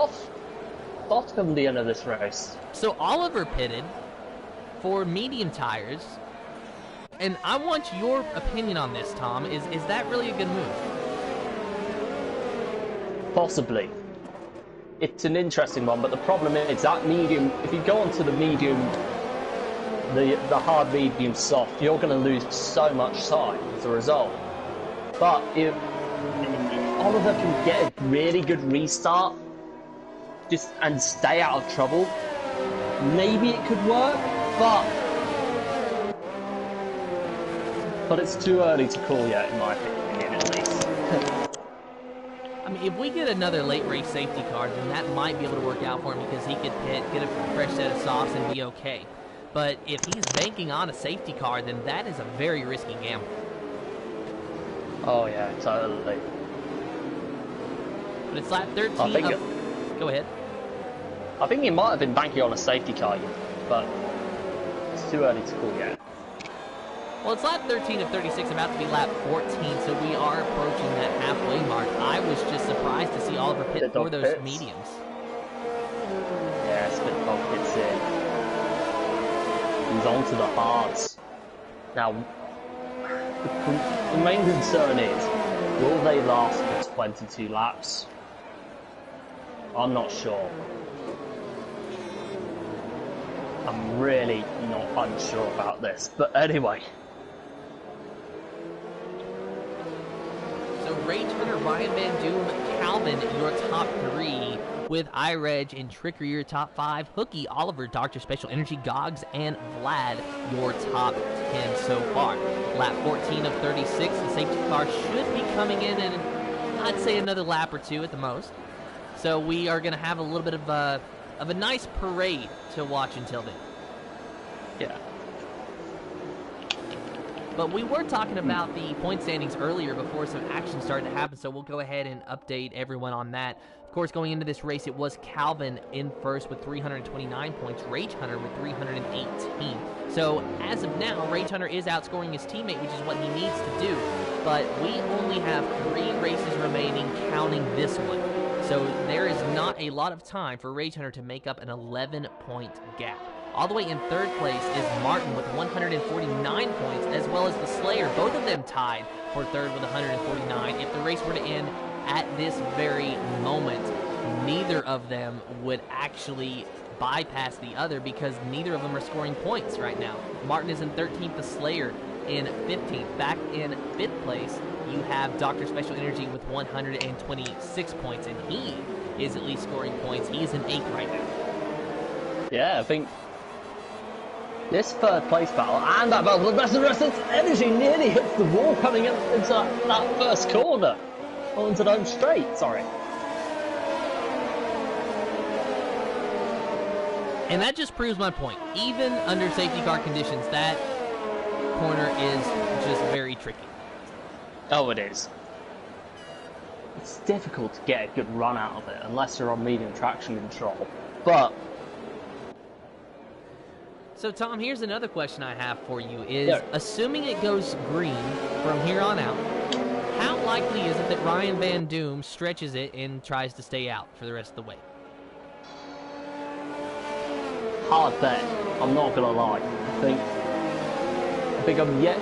come the end of this race? So Oliver pitted for medium tires, and I want your opinion on this, Tom. Is that really a good move? Possibly. It's an interesting one, but the problem is that medium, if you go onto the medium, the hard medium soft, you're going to lose so much time as a result. But if Oliver can get a really good restart and stay out of trouble, maybe it could work, but it's too early to call yet, in my opinion, at least. I mean, if we get another late race safety car, then that might be able to work out for him because he could pit, get a fresh set of softs, and be okay. But if he's banking on a safety car, then that is a very risky gamble. Oh yeah, totally. But it's lap 13. Go ahead. I think he might have been banking on a safety car, but it's too early to call yet. Well, it's lap 13 of 36, about to be lap 14, so we are approaching that halfway mark. I was just surprised to see Oliver pit for those mediums. Yeah, Spitdog pits in. He's on to the hards. Now, the main concern is, will they last for 22 laps? I'm not sure. I'm really not unsure about this. But anyway. So Rage Hunter, Ryan Van Doom, Calvin, your top 3. With iReg and Tricker, your top 5. Hookie, Oliver, Dr. Special Energy, Gogs, and Vlad, your top 10 so far. Lap 14 of 36, the safety car should be coming in I'd say another lap or 2 at the most. So we are going to have a little bit of a nice parade to watch until then. Yeah. But we were talking about the point standings earlier before some action started to happen, so we'll go ahead and update everyone on that. Of course, going into this race, it was Calvin in first with 329 points, Rage Hunter with 318. So as of now, Rage Hunter is outscoring his teammate, which is what he needs to do. But we only have 3 races remaining, counting this one. So there is not a lot of time for Rage Hunter to make up an 11-point gap. All the way in third place is Martin with 149 points, as well as the Slayer, both of them tied for third with 149. If the race were to end at this very moment, neither of them would actually bypass the other because neither of them are scoring points right now. Martin is in 13th, the Slayer in 15th. Back in 5th place, you have Dr. Special Energy with 126 points, and he is at least scoring points. He is in 8th right now. Yeah, I think this third place battle and that battle for the best of the rest, its energy nearly hits the wall coming into that first corner. Into the home straight, sorry. And that just proves my point. Even under safety car conditions, that corner is just very tricky. Oh, it is. It's difficult to get a good run out of it unless you're on medium traction control. But so, Tom, here's another question I have for you is, assuming it goes green from here on out, how likely is it that Ryan Van Doom stretches it and tries to stay out for the rest of the way? Hard bet. I'm not gonna lie. I think I'm yet.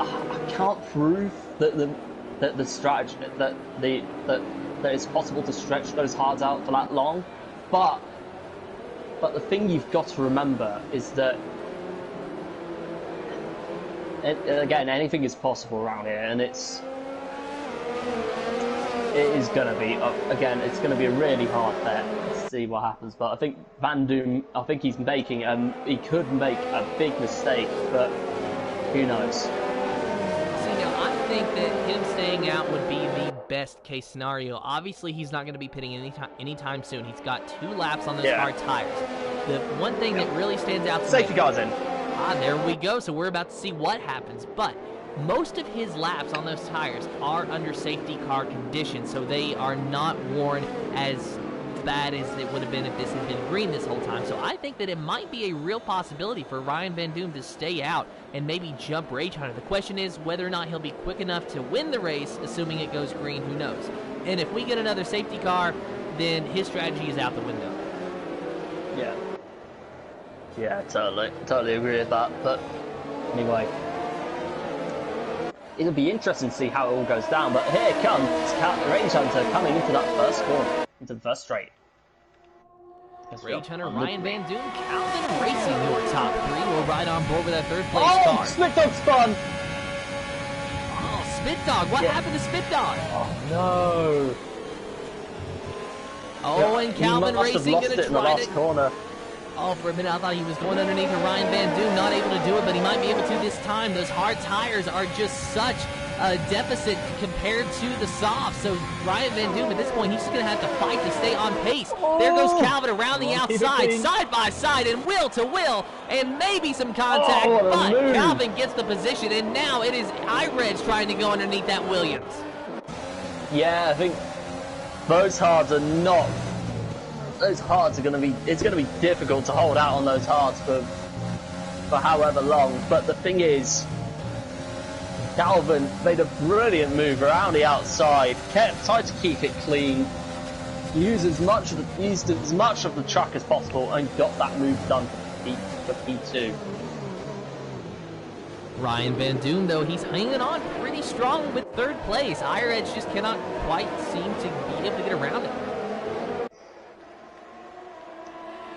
I can't prove that the strategy that it's possible to stretch those hards out for that long, but the thing you've got to remember is that, again, anything is possible around here, and it is going to be, again, it's going to be a really hard bet to see what happens. But I think Van Doom, he could make a big mistake, but who knows? See, now I think that him staying out would be the best case scenario. Obviously, he's not going to be pitting anytime soon. He's got 2 laps on those hard tires. The one thing that really stands out to me, safety car's in. There we go. So we're about to see what happens. But most of his laps on those tires are under safety car conditions, so they are not worn as bad as it would have been if this had been green this whole time. So I think that it might be a real possibility for Ryan Van Doom to stay out and maybe jump Rage Hunter. The question is whether or not he'll be quick enough to win the race, assuming it goes green, who knows. And if we get another safety car, then his strategy is out the window. Yeah, totally agree with that. But anyway, it'll be interesting to see how it all goes down. But here comes Rage Hunter coming into that first corner, into the first straight. Rage Hunter, Ryan Van Doom, Calvin Racing, your top 3 will ride on board with that third place car. Spit Dog spun! Oh, Spit Dog, what happened to Spit Dog? Oh, no. Oh, and Calvin Racing going to try in the last corner. Oh, for a minute I thought he was going underneath of Ryan Van Doom, not able to do it, but he might be able to this time. Those hard tires are just such a deficit compared to the soft. So Ryan Van Doom at this point, he's just going to have to fight to stay on pace. There goes Calvin around the outside, side by side, and wheel to wheel, and maybe some contact, but Calvin gets the position, and now it is iReg trying to go underneath that Williams. Yeah, I think those hards are not... Those hards are going to be... It's going to be difficult to hold out on those hards for however long. But the thing is, Calvin made a brilliant move around the outside, tried to keep it clean, used as much of the track as possible, and got that move done for P2. Ryan Van Doom, though, he's hanging on pretty strong with third place. iReg just cannot quite seem to be able to get around it.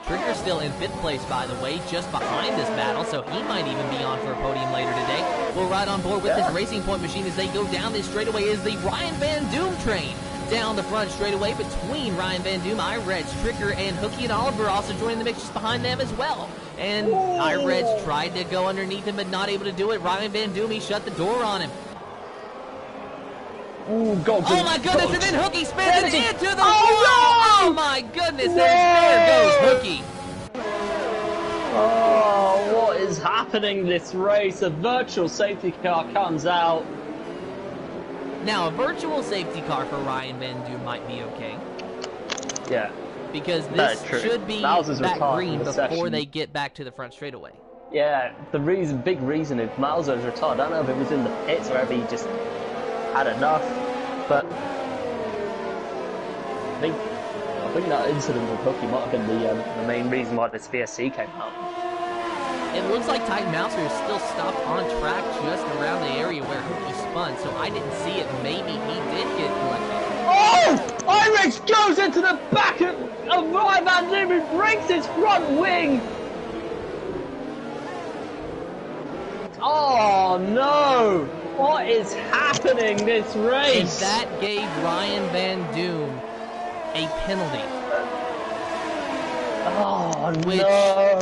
Trigger's still in 5th place, by the way, just behind this battle, so he might even be on for a podium later today. We'll ride on board with this Racing Point machine as they go down this straightaway is the Ryan Van Doom train. Down the front straightaway between Ryan Van Doom, iReg, Trigger, and Hookie and Oliver also joining the mix just behind them as well. And iReg tried to go underneath him, but not able to do it. Ryan Van Doom, he shut the door on him. Oh my goodness, and then Hookie spins it into the wall! Oh my goodness, and there goes Hookie. Oh, what is happening this race? A virtual safety car comes out. Now, a virtual safety car for Ryan Van Doom might be okay. Yeah. Because this should be back green before they get back to the front straightaway. Yeah, the big reason is Mauser's retired. I don't know if it was in the pits or if he just had enough, but I think that incident with Hooky might have been the main reason why this VSC came out. It looks like Titan Mouser is still stopped on track just around the area where Hooky spun, so I didn't see it. Maybe he did get collected. Oh! Irex goes into the back of Ryan Van Doom, who breaks his front wing. Oh no! What is happening this race? And that gave Ryan Van Doom a penalty. Oh no!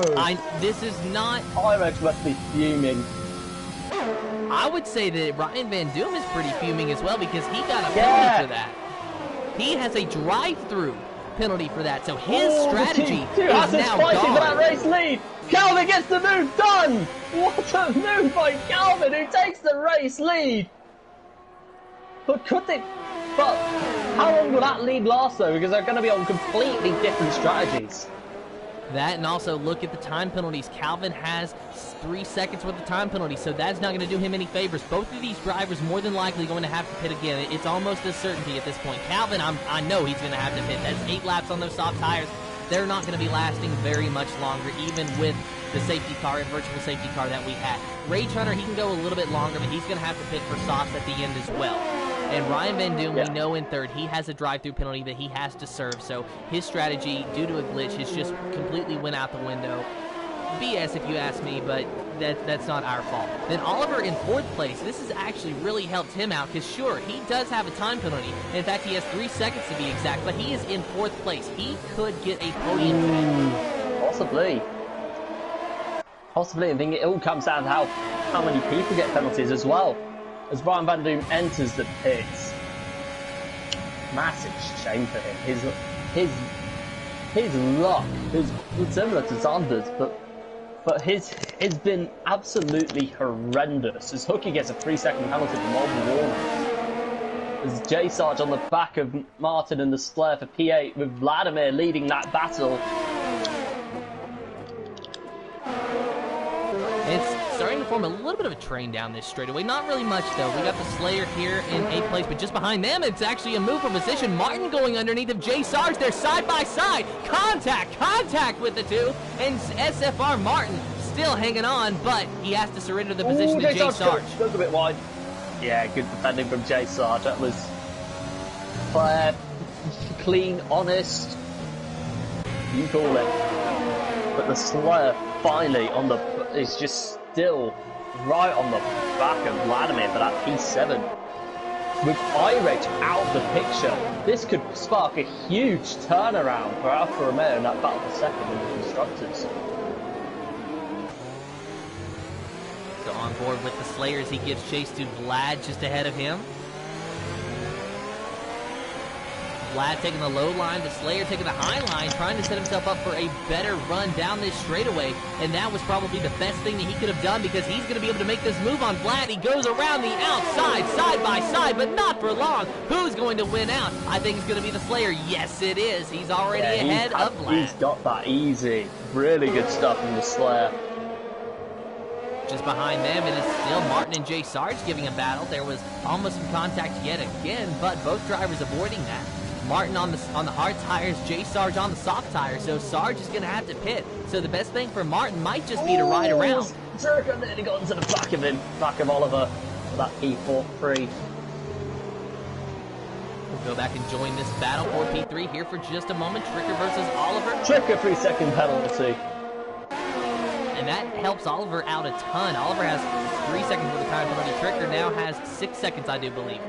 This is not... Irex must be fuming. I would say that Ryan Van Doom is pretty fuming as well because he got a penalty for that. He has a drive-through penalty for that, so his strategy is now fighting gone. for that race lead. Calvin gets the move done. What a move by Calvin, who takes the race lead. But But how long will that lead last though? Because they're going to be on completely different strategies. That, and also look at the time penalties. Calvin has 3 seconds worth of time penalties, so that's not going to do him any favors. Both of these drivers more than likely going to have to pit again. It's almost a certainty at this point. Calvin, I know he's going to have to pit. That's 8 laps on those soft tires. They're not going to be lasting very much longer, even with the safety car and virtual safety car that we had. Rage Hunter, he can go a little bit longer, but he's going to have to pit for softs at the end as well. And Ryan Van Doom, we know in third, he has a drive-through penalty that he has to serve. So his strategy, due to a glitch, has just completely went out the window. BS if you ask me, but that's not our fault. Then Oliver in 4th place, this has actually really helped him out because sure, he does have a time penalty. In fact, he has 3 seconds to be exact, but he is in 4th place. He could get a podium finish. Possibly. I think it all comes down to how many people get penalties as well. As Ryan Van Doom enters the pits, massive shame for him. His luck is similar to Zander's, but his been absolutely horrendous. As Hooky gets a 3-second penalty for multiple warnings. As J Sarge on the back of Martin and the Slayer for P8 with Vladimir leading that battle. It's starting to form a little bit of a train down this straightaway. Not really much, though. We got the Slayer here in 8th place, but just behind them, it's actually a move for position. Martin going underneath of J Sarge. They're side by side. Contact with the two. And SFR Martin still hanging on, but he has to surrender the position to J Sarge. Goes a bit wide. Yeah, good defending from J Sarge. That was fair, clean, honest. You call it. But the Slayer finally is just still right on the back of Vladimir for that P7. With Irex out of the picture, this could spark a huge turnaround for Alfa Romeo in that battle for second in the constructors. So on board with the Slayers, he gives chase to Vlad just ahead of him. Vlad taking the low line, the Slayer taking the high line, trying to set himself up for a better run down this straightaway. And that was probably the best thing that he could have done because he's going to be able to make this move on Vlad. He goes around the outside, side by side, but not for long. Who's going to win out? I think it's going to be the Slayer. Yes, it is. He's already ahead of Vlad. He's got that easy. Really good stuff from the Slayer. Just behind them, it is still Martin and J Sarge giving a battle. There was almost some contact yet again, but both drivers avoiding that. Martin on the hard tires, J Sarge on the soft tires, so Sarge is going to have to pit. So the best thing for Martin might just be to ride around. Zerka nearly got into the back of him, back of Oliver, for that P4 Prix. We'll go back and join this battle for P3 here for just a moment. Tricker versus Oliver. Tricker 3-second penalty. And that helps Oliver out a ton. Oliver has 3 seconds worth of time penalty. Tricker now has 6 seconds, I do believe.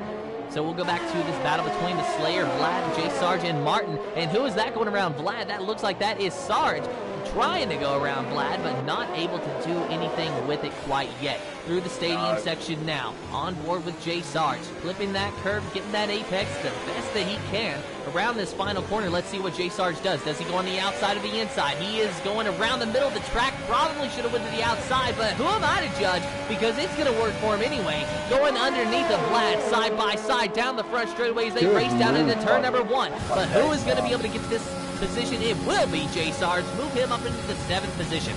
So we'll go back to this battle between the Slayer, Vlad, J Sarge, and Martin. And who is that going around? Vlad. That looks like that is Sarge. trying to go around Vlad, but not able to do anything with it quite yet. Through the stadium section now, on board with Jay Sarge, flipping that curve, getting that apex the best that he can. Around this final corner, let's see what Jay Sarge does. Does he go on the outside or the inside? He is going around the middle of the track. Probably should have went to the outside, but who am I to judge? Because it's going to work for him anyway. Going underneath of Vlad, side by side, down the front straightaways. They race down into turn number 1. But who is going to be able to get this position? It will be Jay Sarge. Move him up into the 7th position.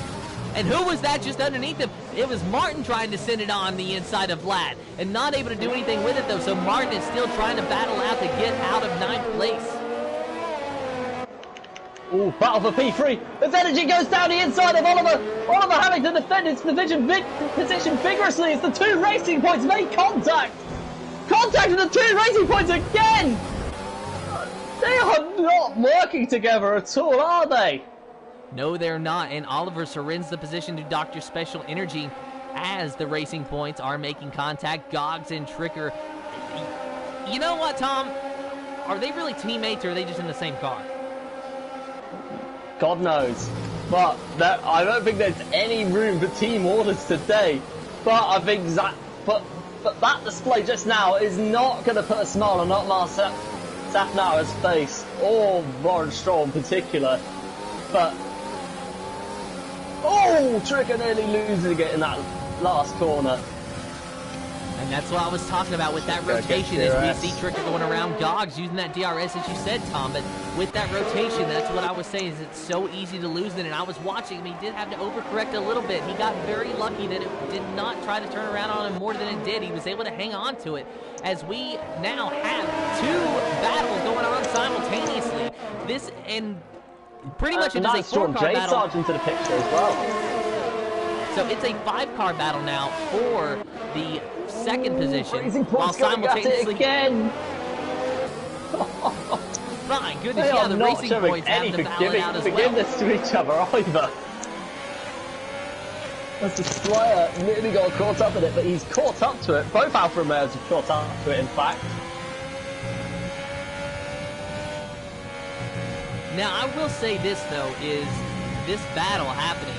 And who was that just underneath him? It was Martin trying to send it on the inside of Vlad and not able to do anything with it, though. So Martin is still trying to battle out to get out of 9th place. Ooh, battle for P3. As energy goes down the inside of Oliver. Oliver having to defend his position vigorously as the 2 racing points make contact. Contact with the 2 racing points again. They are not working together at all, are they? No, they're not, and Oliver surrenders the position to Dr. Special Energy as the racing points are making contact. Gogs and Tricker. You know what, Tom? Are they really teammates, or are they just in the same car? God knows. But I don't think there's any room for team orders today. But I think that display just now is not going to put a smile on not Marcel Safnauer's face, or Warren Stroll in particular. But oh, Tricker nearly losing it in that last corner. And that's what I was talking about with that rotation, as we see Tricker going around Gogs using that DRS, as you said, Tom. But with that rotation, that's what I was saying, is it's so easy to lose it. And I was watching him. He did have to overcorrect a little bit. He got very lucky that it did not try to turn around on him more than it did. He was able to hang on to it, as we now have 2 battles going on simultaneously. This, and pretty much it is a 4-car battle. Sarge into the picture as well. So it's a 5-car battle now for the 2nd position, while simultaneously again. My goodness, yeah, the racing points have to battle it out as well. Forgiveness to each other either. As the Slayer nearly got caught up in it, but he's caught up to it. Both Alfa Romeos have caught up to it, in fact. Now, I will say this, though, is this battle happening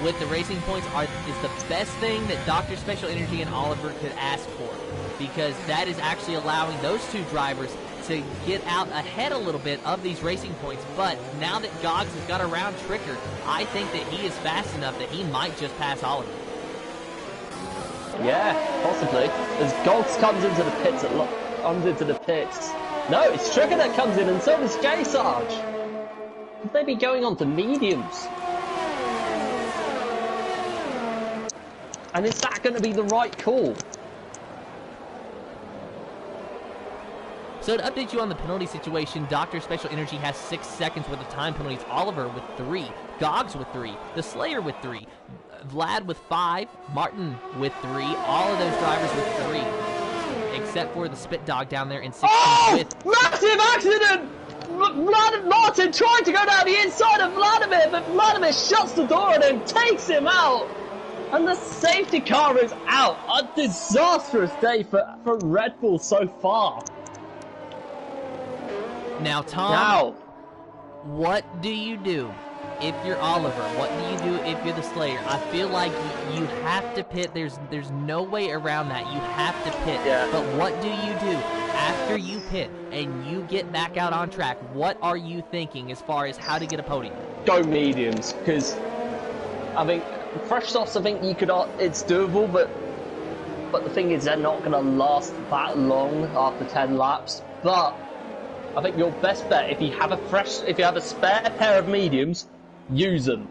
with the racing points is the best thing that Dr. Special Energy and Oliver could ask for, because that is actually allowing those 2 drivers to get out ahead a little bit of these racing points. But now that Gogs has got around Tricker, I think that he is fast enough that he might just pass Oliver. Yeah, possibly. As Gogs comes into the pits, no, it's Tricker that comes in, and so does Jay Sarge. Could they be going on to mediums? And is that going to be the right call? So to update you on the penalty situation, Dr. Special Energy has 6 seconds worth of time penalties. Oliver with 3, Gogs with 3, the Slayer with 3, Vlad with 5, Martin with 3, all of those drivers with 3, except for the Spit Dog down there in 16th with... Massive accident! Martin tried to go down the inside of Vladimir, but Vladimir shuts the door and then takes him out. And the safety car is out. A disastrous day for Red Bull so far. Now, Tom, what do you do if you're Oliver? What do you do if you're the Slayer? I feel like you have to pit. There's no way around that. You have to pit. Yeah. But what do you do after you pit and you get back out on track? What are you thinking as far as how to get a podium? Go mediums, because I think fresh softs, I think it's doable, but the thing is they're not going to last that long after 10 laps. But I think your best bet, if you have a spare pair of mediums, use them.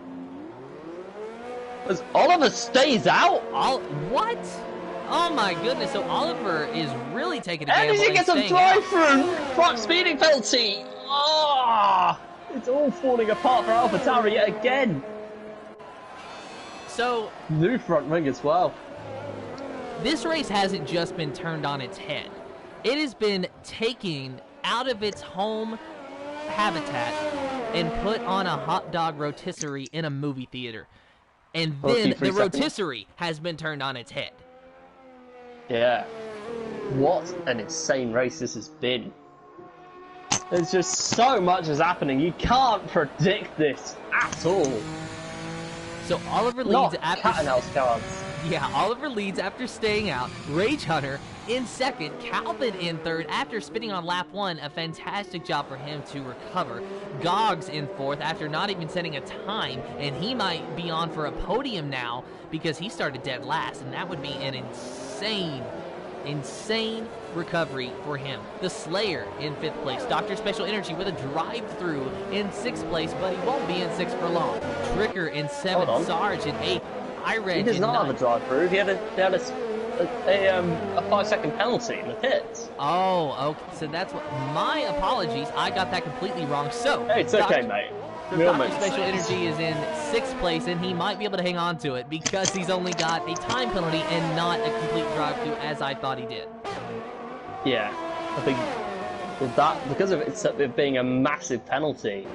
As Oliver stays out. What? Oh my goodness! So Oliver is really taking a gamble. And he gets a drive-through front speeding penalty. Ah, it's all falling apart for AlphaTauri yet again. So new front wing as well. This race hasn't just been turned on its head. It has been taken out of its home habitat and put on a hot dog rotisserie in a movie theater. And then the rotisserie has been turned on its head. Yeah. What an insane race this has been. There's just so much is happening. You can't predict this at all. So Oliver leads Not after cat and mouse cards. Yeah, Oliver leads after staying out. Rage Hunter in second, Calvin in third after spinning on lap 1. A fantastic job for him to recover. Gogs in fourth after not even setting a time, and he might be on for a podium now because he started dead last, and that would be an insane recovery for him. The Slayer in 5th place. Dr. Special Energy with a drive-through in 6th place, but he won't be in 6th for long. Tricker in 7th. Sarge in 8th. He does not have a drive-through. He had a 5-second penalty in the pits. Oh, okay. So that's what. My apologies. I got that completely wrong. So hey, it's okay, mate. Dr. Special Energy is in 6th place, and he might be able to hang on to it because he's only got a time penalty and not a complete drive-through as I thought he did. Yeah, I think with that, because of it being a massive penalty,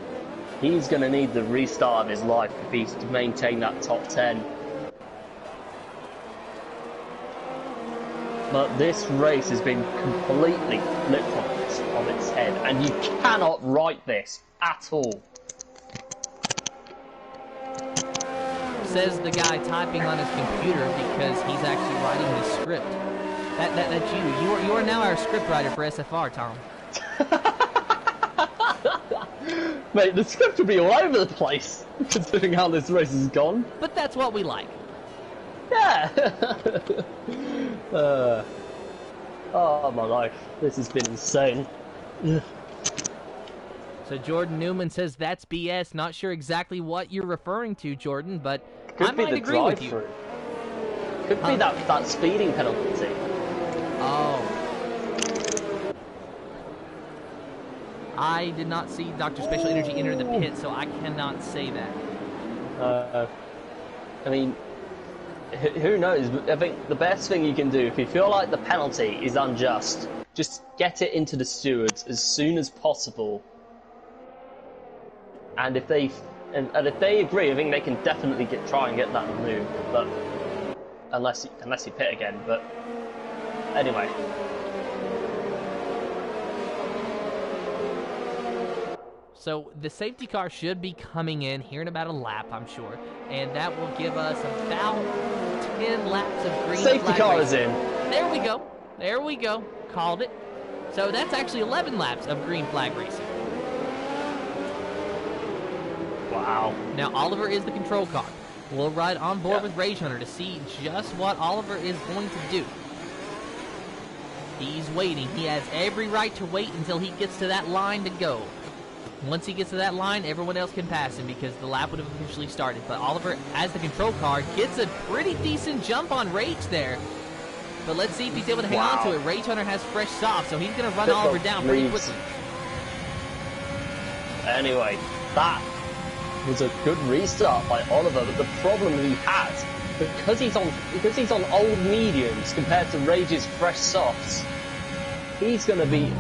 he's going to need the restart of his life if he's to maintain that top 10. But this race has been completely flipped on its head, and you cannot write this at all. Says the guy typing on his computer because he's actually writing his script. That's you. You are now our script writer for SFR, Tom. Mate, the script will be all over the place, considering how this race has gone. But that's what we like. Yeah. Oh, my life. This has been insane. So Jordan Newman says that's BS. Not sure exactly what you're referring to, Jordan, but Could I be might the agree with you. Could be that speeding penalty. Oh. I did not see Dr. Special Energy enter the pit, so I cannot say that. I mean, who knows? I think the best thing you can do, if you feel like the penalty is unjust, just get it into the stewards as soon as possible. And if they agree, I think they can definitely try and get that removed. But unless you pit again. But anyway. So the safety car should be coming in here in about a lap, I'm sure, and that will give us about 10 laps of green flag Safety car racing. is in. There we go. There we go. Called it. So that's actually 11 laps of green flag racing. Wow. Now Oliver is the control car. We'll ride on board with Rage Hunter to see just what Oliver is going to do. He's waiting. He has every right to wait until he gets to that line to go. Once he gets to that line, everyone else can pass him because the lap would have officially started. But Oliver, as the control car, gets a pretty decent jump on Rage there. But let's see if he's able to hang on to it. Rage Hunter has fresh softs, so he's going to run Oliver down pretty quickly. Anyway, that was a good restart by Oliver, but the problem he has, because he's on old mediums compared to Rage's fresh softs, he's going to be,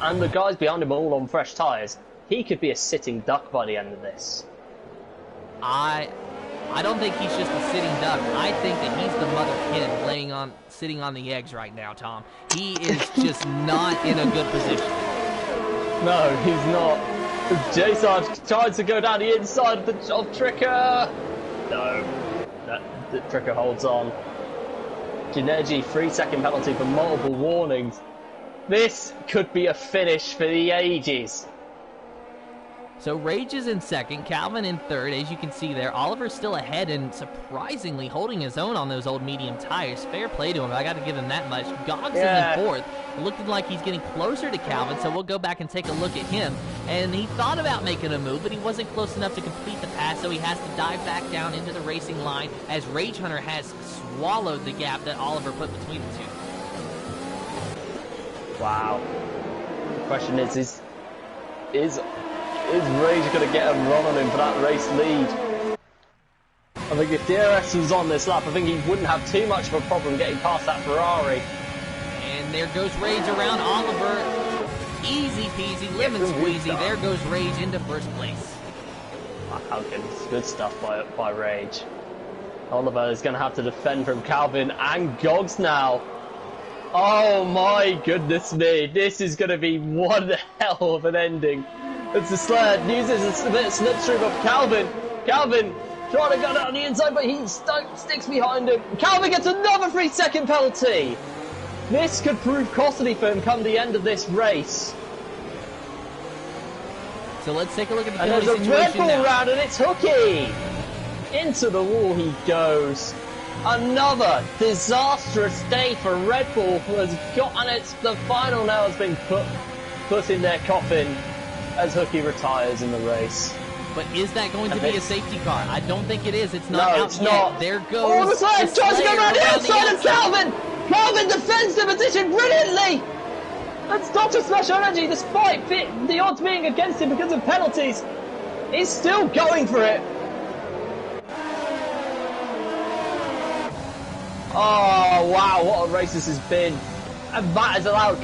and the guys behind him are all on fresh tyres, he could be a sitting duck by the end of this. I don't think he's just a sitting duck. I think that he's the mother hen sitting on the eggs right now, Tom. He is just not in a good position. No, he's not. J-Sarge tries to go down the inside of Tricker. No, the Tricker holds on. Gineji, 3-second penalty for multiple warnings. This could be a finish for the ages. So Rage is in second, Calvin in third, as you can see there. Oliver's still ahead and surprisingly holding his own on those old medium tires. Fair play to him. I got to give him that much. Gogs is in fourth. Looking like he's getting closer to Calvin, so we'll go back and take a look at him. And he thought about making a move, but he wasn't close enough to complete the pass, so he has to dive back down into the racing line as Rage Hunter has swallowed the gap that Oliver put between the two. Wow. The question is Rage going to get a run on him for that race lead? I think if DRS was on this lap, I think he wouldn't have too much of a problem getting past that Ferrari. And there goes Rage around Oliver. Easy peasy, lemon squeezy. There goes Rage into first place. Wow, good stuff by Rage. Oliver is going to have to defend from Calvin and Gogs now. Oh my goodness me, this is going to be one hell of an ending. As the Slayer uses a bit of slipstream of Calvin. Calvin trying to go down the inside, but he sticks behind him. Calvin gets another 3-second penalty. This could prove costly for him come the end of this race. So let's take a look at the penalty situation now. And there's a Red Bull now. round, and it's Hooky. Into the wall he goes. Another disastrous day for Red Bull, who has got, and it's the final now has been put in their coffin as Hooky retires in the race. But is that going to be a safety car? I don't think it is. It's not No, out it's yet. not. There goes Oh, the Slayer tries to go around the outside of Calvin! Calvin defends the position brilliantly! That's Dr. Special Energy, despite the odds being against him because of penalties, is still going for it. Oh wow, what a race this has been. And that has allowed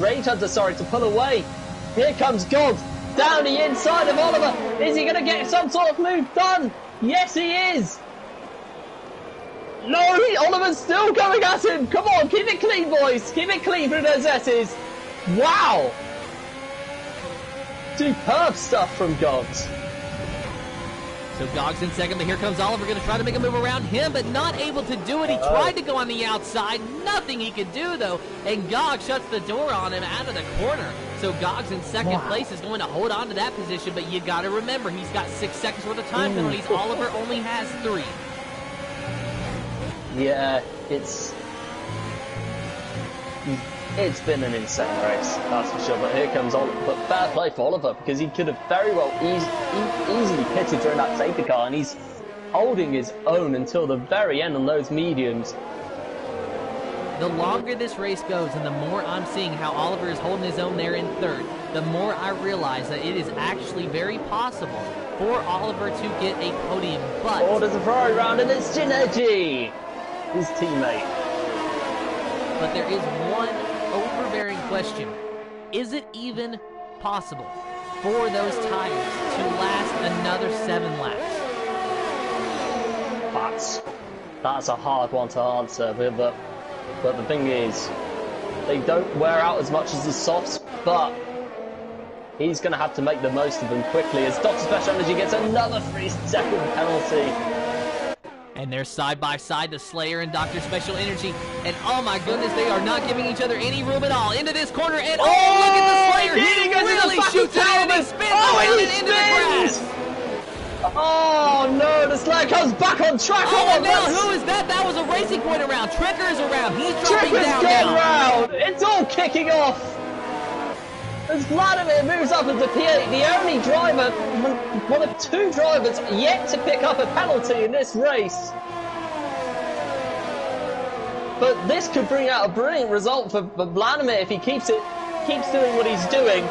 Rage Hunter, to pull away. Here comes God, down the inside of Oliver. Is he going to get some sort of move done? Yes, he is. No, Oliver's still going at him. Come on, keep it clean, boys. Keep it clean for those S's. Wow. Superb stuff from God. So Gogg's in second, but here comes Oliver, going to try to make a move around him, but not able to do it. He tried to go on the outside. Nothing he could do, though. And Gog shuts the door on him out of the corner. So Gogg's in second place, is going to hold on to that position, but you got to remember, he's got 6 seconds worth of time penalties. Oliver only has 3. Yeah, it's been an insane race, that's for sure. But here comes Oliver. But fair play for Oliver, because he could have very well easily pitted during that safety car, and he's holding his own until the very end on those mediums. The longer this race goes, and the more I'm seeing how Oliver is holding his own there in third, the more I realize that it is actually very possible for Oliver to get a podium. But there's a Ferrari round, and it's Ginetti, his teammate. But there is one overbearing question. Is it even possible for those tires to last another 7 laps? That's a hard one to answer, but the thing is, they don't wear out as much as the softs, but he's going to have to make the most of them quickly as Dr. Special Energy gets another 3-second penalty. And they're side by side, the Slayer and Dr. Special Energy. And oh my goodness, they are not giving each other any room at all. Into this corner, and look at the Slayer. He really shoots it in, and he spins around and into the grass. Oh no, the Slayer comes back on track. Oh, now who is that? That was a Racing Point around. Tricker's around. He's dropping down now. now. It's all kicking off. As Vladimir moves up as the P8, the only driver, one of 2 drivers yet to pick up a penalty in this race. But this could bring out a brilliant result for Vladimir if he keeps doing what he's doing.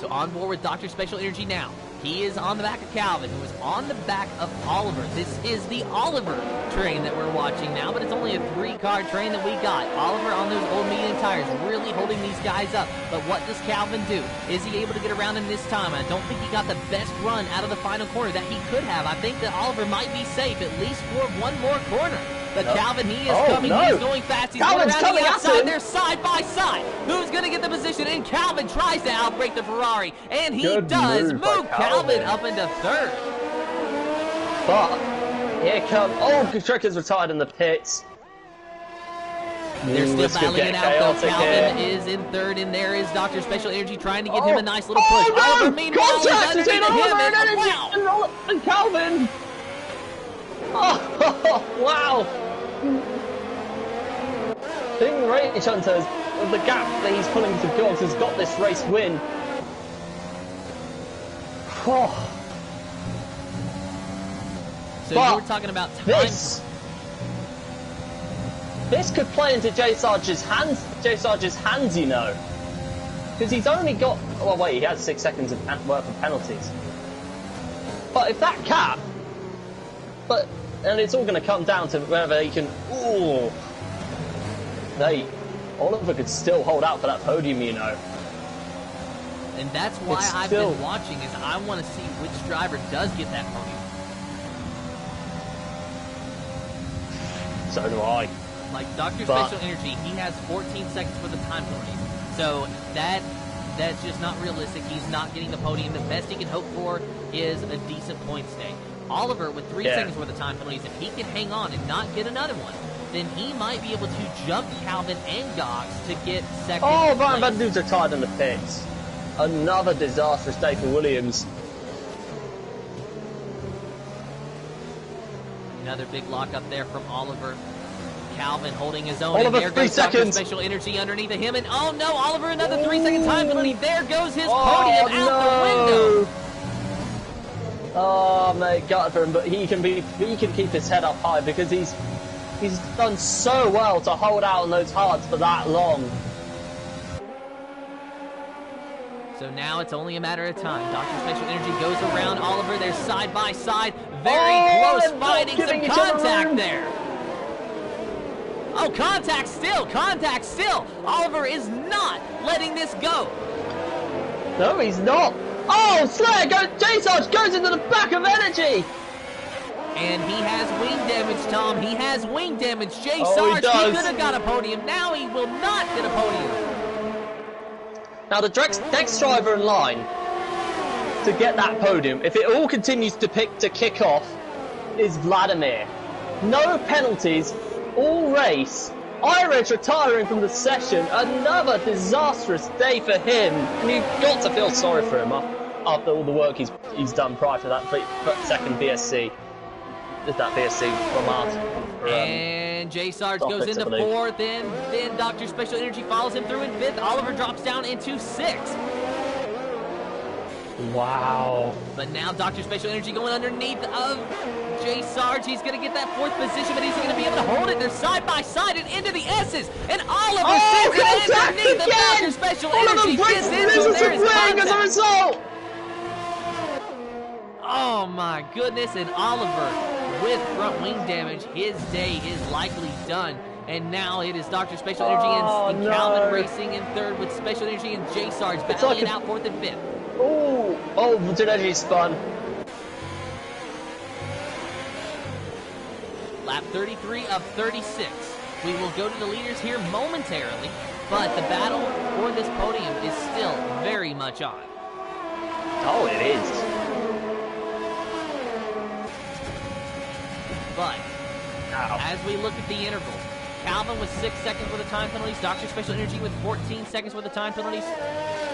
So on board with Dr. Special Energy now. He is on the back of Calvin, who is on the back of Oliver. This is the Oliver train that we're watching now, but it's only a 3-car train that we got. Oliver on those old medium tires really holding these guys up. But what does Calvin do? Is he able to get around him this time? I don't think he got the best run out of the final corner that he could have. I think that Oliver might be safe at least for one more corner. But Calvin, he is coming. No. He's going fast. He's Calvin's going around the coming outside. They're side by side. Who's going to get the position? And Calvin tries to outbrake the Ferrari. And he does move Calvin up into third. But here comes... Oh, Tricker's retired in the pits. They're still battling it out, though. Calvin is in third, and there is Dr. Special Energy trying to give him a nice little push. Oliver, meanwhile, is underneath him. Wow. And Calvin... Oh, wow! Being Rage Hunter, the gap that he's pulling to Gogs has got this race win. Oh. So you were talking about time. This could play into Jay Sarge's hands, you know. Because he's only got... Oh, wait, he has 6 seconds worth of penalties. But if that cap... And it's all going to come down to whether he can... Ooh. Oliver could still hold out for that podium, you know. And that's why I've been watching, is I want to see which driver does get that podium. So do I. Like Dr. Special Energy, he has 14 seconds for the time penalties. So that's just not realistic. He's not getting the podium. The best he can hope for is a decent point stay. Oliver, with 3 seconds worth of time penalties, if he can hang on and not get another one, then he might be able to jump Calvin and Gox to get second. Oh, Van Dudes are tied in the pits. Another disastrous day for Williams. Another big lock up there from Oliver. Calvin holding his own. Oliver, and there 3 goes Dr. seconds. Special Energy underneath of him. And oh no, Oliver, another 3-second time penalty. There goes his podium out the window. Oh, mate, gutted for him, but he can keep his head up high because he's done so well to hold out on those hards for that long. So now it's only a matter of time. Dr. Special Energy goes around Oliver. They're side by side. Very close fighting. Some contact there. Oh, contact still. Contact still. Oliver is not letting this go. No, he's not. Oh, Slayer goes. J-Sarge goes into the back of Energy. And he has wing damage, Tom. He has wing damage. J-Sarge, he could have got a podium. Now he will not get a podium. Now the next driver in line to get that podium, if it all continues to kick off, is Vladimir. No penalties, all race. Iredge retiring from the session. Another disastrous day for him. And you've got to feel sorry for him after all the work he's done prior to that second VSC. That VSC from us. And J-Sarge goes into 4th, and then Dr. Special Energy follows him through in 5th. Oliver drops down into 6th. Wow. But now Dr. Special Energy going underneath of J-Sarge. He's going to get that 4th position, but he's going to be able to hold it. They're side by side and into the S's. And Oliver sends it underneath of Dr. Special Energy. Gets into there is contact. As a result. Oh my goodness, and Oliver with front wing damage, his day is likely done. And now it is Dr. Special Energy and Calvin racing in 3rd with Special Energy and J-Sarge battling it out 4th and 5th. Oh, Energy spun. Lap 33 of 36. We will go to the leaders here momentarily, but the battle for this podium is still very much on. Oh, it is. But as we look at the intervals, Calvin with 6 seconds worth of time penalties, Dr. Special Energy with 14 seconds worth of time penalties.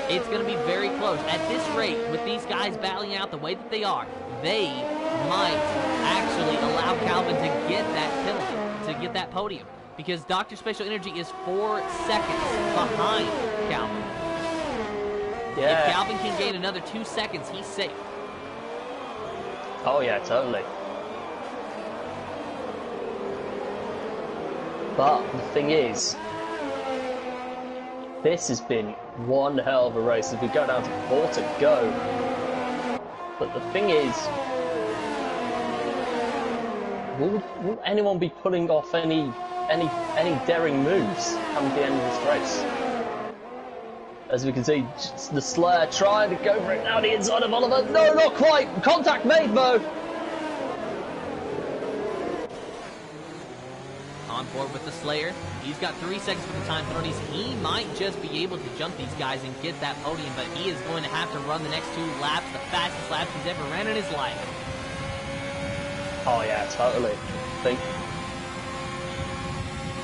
It's going to be very close. At this rate, with these guys battling out the way that they are, they might actually allow Calvin to get that penalty, to get that podium, because Dr. Special Energy is 4 seconds behind Calvin. Yeah. If Calvin can gain another 2 seconds, he's safe. Oh, yeah, totally. But the thing is, this has been one hell of a race as we go down to 4 to go. But the thing is, will anyone be pulling off any daring moves come the end of this race? As we can see, the Slayer trying to go for it now, the inside of Oliver. No, not quite. Contact made, though. On board with the Slayer. He's got 3 seconds for the time penalties. He might just be able to jump these guys and get that podium, but he is going to have to run the next 2 laps, the fastest laps he's ever ran in his life. Oh yeah, totally. I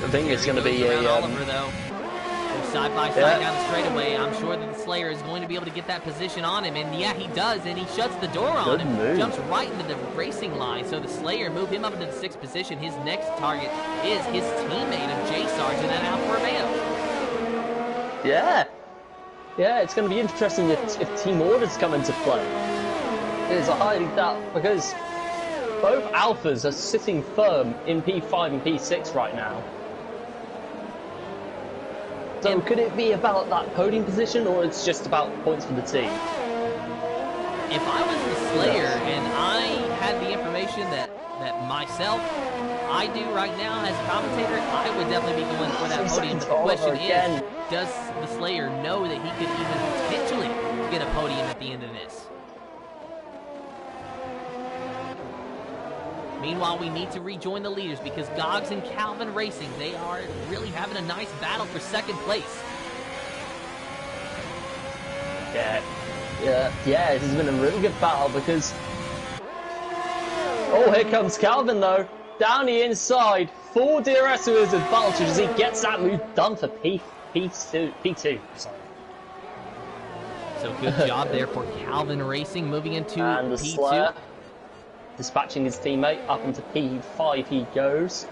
think it's going to be a Oliver, though. They're side by side down the straightaway. I'm sure that the Slayer is going to be able to get that position on him, and yeah, he does, and he shuts the door on him. Move. Jumps right into the racing line, so the Slayer move him up into the 6th position. His next target is his teammate of J-Sarge in that Alfa Romeo. Yeah, it's going to be interesting if team orders come into play. There's a highly doubt, because both Alphas are sitting firm in P5 and P6 right now. So could it be about that podium position, or it's just about points for the team? If I was the Slayer and I had the information that myself, I do right now as a commentator, I would definitely be going for that podium. But the question is, does the Slayer know that he could even potentially get a podium at the end of this? Meanwhile, we need to rejoin the leaders because Gogs and Calvin Racing, they are really having a nice battle for second place. Yeah, this has been a really good battle because... Oh, here comes Calvin, though. Down the inside. Full DRS to his advantage as he gets that move done for P2. Sorry. So good job there for Calvin Racing, moving into and the P2. Slayer dispatching his teammate up into P5 he goes.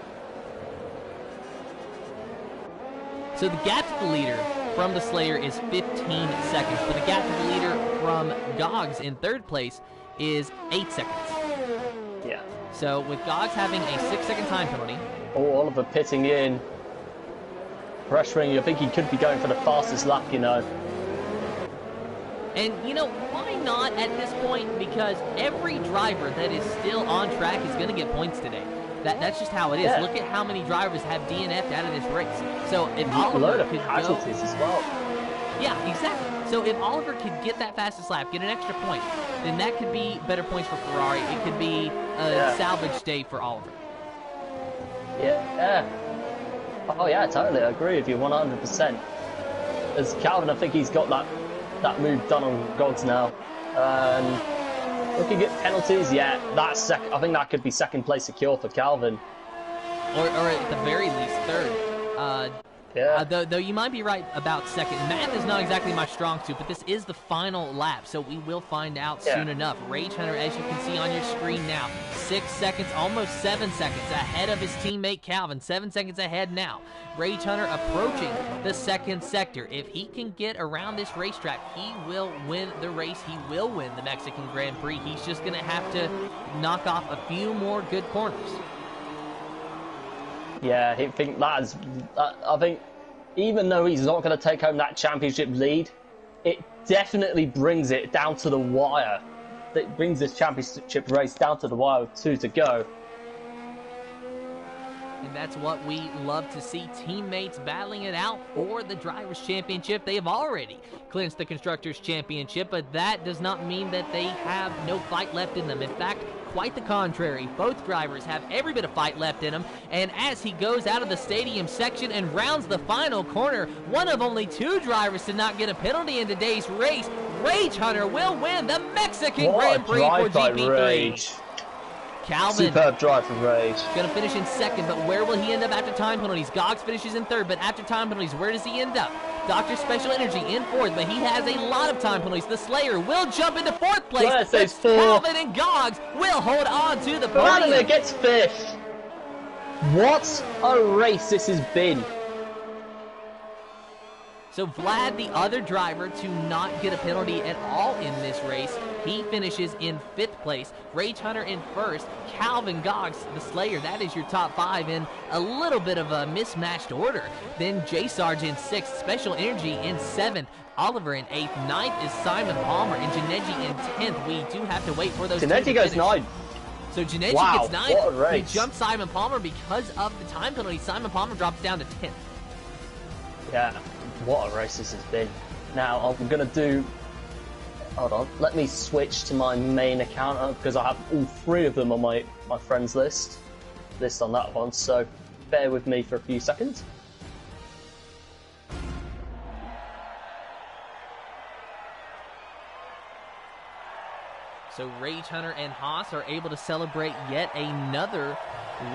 So the gap to the leader from the Slayer is 15 seconds, but the gap to the leader from Gogs in third place is 8 seconds. Yeah. So with Gogs having a 6-second time penalty. Oh, Oliver pitting in. Pressuring, I think he could be going for the fastest lap, you know. And, you know, why not at this point? Because every driver that is still on track is going to get points today. That's just how it is. Yeah. Look at how many drivers have DNF'd out of this race. So if A Oliver load of could casualties as well. Yeah, exactly. So if Oliver could get that fastest lap, get an extra point, then that could be better points for Ferrari. It could be a salvage day for Oliver. Yeah. Oh yeah, totally. I agree with you 100%. As Calvin, I think he's got that move done on Gogs now. Looking at penalties, yeah, I think that could be second place secure for Calvin. Or at the very least, third. Though you might be right about second. Math is not exactly my strong suit, but this is the final lap, so we will find out soon enough. Rage Hunter, as you can see on your screen now, 6 seconds, almost 7 seconds ahead of his teammate Calvin. 7 seconds ahead now. Rage Hunter approaching the second sector. If he can get around this racetrack, he will win the race. He will win the Mexican Grand Prix. He's just going to have to knock off a few more good corners. Yeah, I think even though he's not going to take home that championship lead, it definitely brings it down to the wire. It brings this championship race down to the wire with 2 to go. And that's what we love to see, teammates battling it out for the Drivers' Championship. They have already clinched the Constructors' Championship, but that does not mean that they have no fight left in them. In fact, quite the contrary. Both drivers have every bit of fight left in them, and as he goes out of the stadium section and rounds the final corner, one of only 2 drivers to not get a penalty in today's race, Rage Hunter will win the Mexican Grand Prix for GP3. Calvin. Superb drive from Rage. Going to finish in second, but where will he end up after time penalties? Gogs finishes in third, but after time penalties, where does he end up? Dr. Special Energy in fourth, but he has a lot of time penalties. The Slayer will jump into fourth place. But Calvin and Gogs will hold on to the podium. Vladimir gets fifth. What a race this has been. So Vlad, the other driver to not get a penalty at all in this race, he finishes in 5th place. Rage Hunter in 1st. Calvin, Gogs, the Slayer, that is your top 5 in a little bit of a mismatched order. Then J Sarge in 6th. Special Energy in 7th. Oliver in 8th. 9th is Simon Palmer and Janeji in 10th. We do have to wait for those Janeji goes 9th. So Janeji gets 9th. What a race. He jumped Simon Palmer because of the time penalty. Simon Palmer drops down to 10th. Yeah, what a race this has been. Now, I'm going to do... Hold on, let me switch to my main account because I have all 3 of them on my friends list on that one, so bear with me for a few seconds. So Rage Hunter and Haas are able to celebrate yet another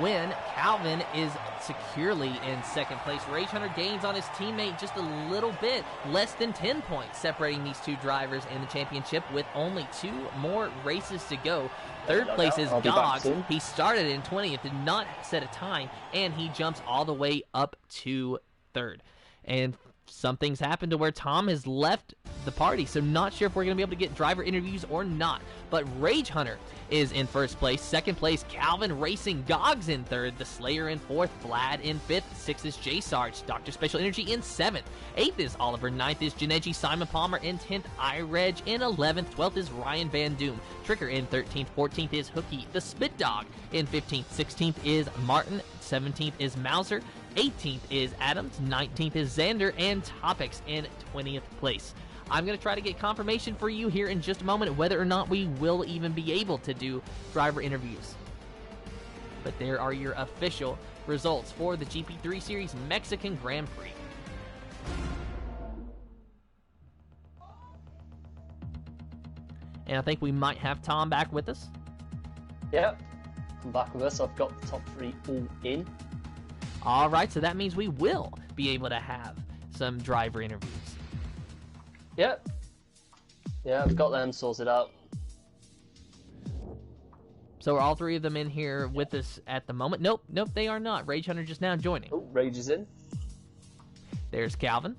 win. Calvin is securely in 2nd place. Rage Hunter gains on his teammate just a little bit, less than 10 points, separating these 2 drivers in the championship with only 2 more races to go. 3rd place is Gogs. He started in 20th, did not set a time, and he jumps all the way up to 3rd. And something's happened to where Tom has left the party, so not sure if we're going to be able to get driver interviews or not. But Rage Hunter is in 1st place. 2nd place, Calvin Racing. Gogs in 3rd. The Slayer in 4th. Vlad in 5th. 6th is J Sarge. Dr. Special Energy in 7th. 8th is Oliver. 9th is Janeji. Simon Palmer in 10th. iReg in 11th. 12th is Ryan Van Doom. Tricker in 13th. 14th is Hookie. The Spit Dog in 15th. 16th is Martin. 17th is Mauser. 18th is Adams. 19th is Xander. And Topics in 20th place. I'm going to try to get confirmation for you here in just a moment whether or not we will even be able to do driver interviews. But there are your official results for the GP3 Series Mexican Grand Prix. And I think we might have Tom back with us. Yep, come back with us. I've got the top 3 all in. All right, so that means we will be able to have some driver interviews. Yep. Yeah, I've got them sorted out. So are all 3 of them in here with us at the moment? Nope, they are not. Rage Hunter just now joining. Oh, Rage is in. There's Calvin.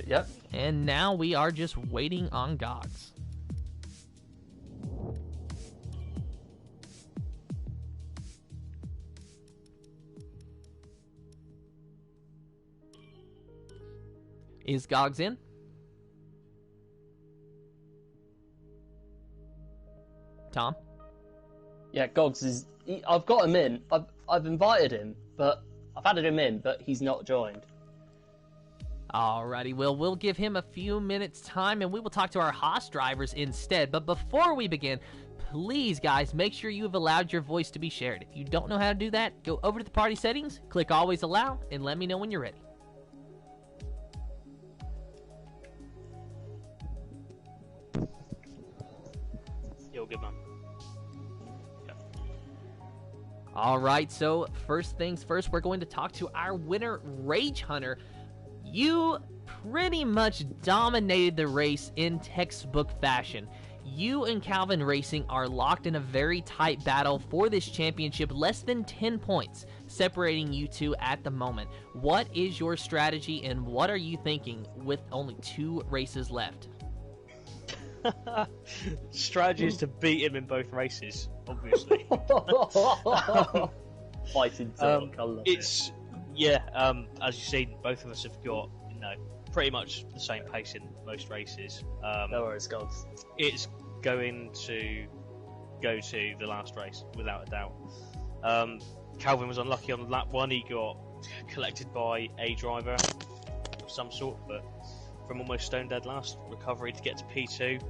Yep. And now we are just waiting on Gogs. Is Gogs in? Tom? Yeah, Gogs is... I've got him in. I've invited him, but... I've added him in, but he's not joined. Alrighty, well, we'll give him a few minutes time, and we will talk to our Haas drivers instead. But before we begin, please, guys, make sure you have allowed your voice to be shared. If you don't know how to do that, go over to the party settings, click Always Allow, and let me know when you're ready. Yo, good man. Alright, so first things first, we're going to talk to our winner, Rage Hunter. You pretty much dominated the race in textbook fashion. You and Calvin Racing are locked in a very tight battle for this championship, less than 10 points separating you two at the moment. What is your strategy and what are you thinking with only 2 races left? Strategy is to beat him in both races, obviously. Fighting talk, I love it's as you've seen, both of us have got pretty much the same pace in most races. No worries, Gogs. It's going to go to the last race without a doubt. Calvin was unlucky on lap 1. He got collected by a driver of some sort, but from almost stone dead last, recovery to get to P2.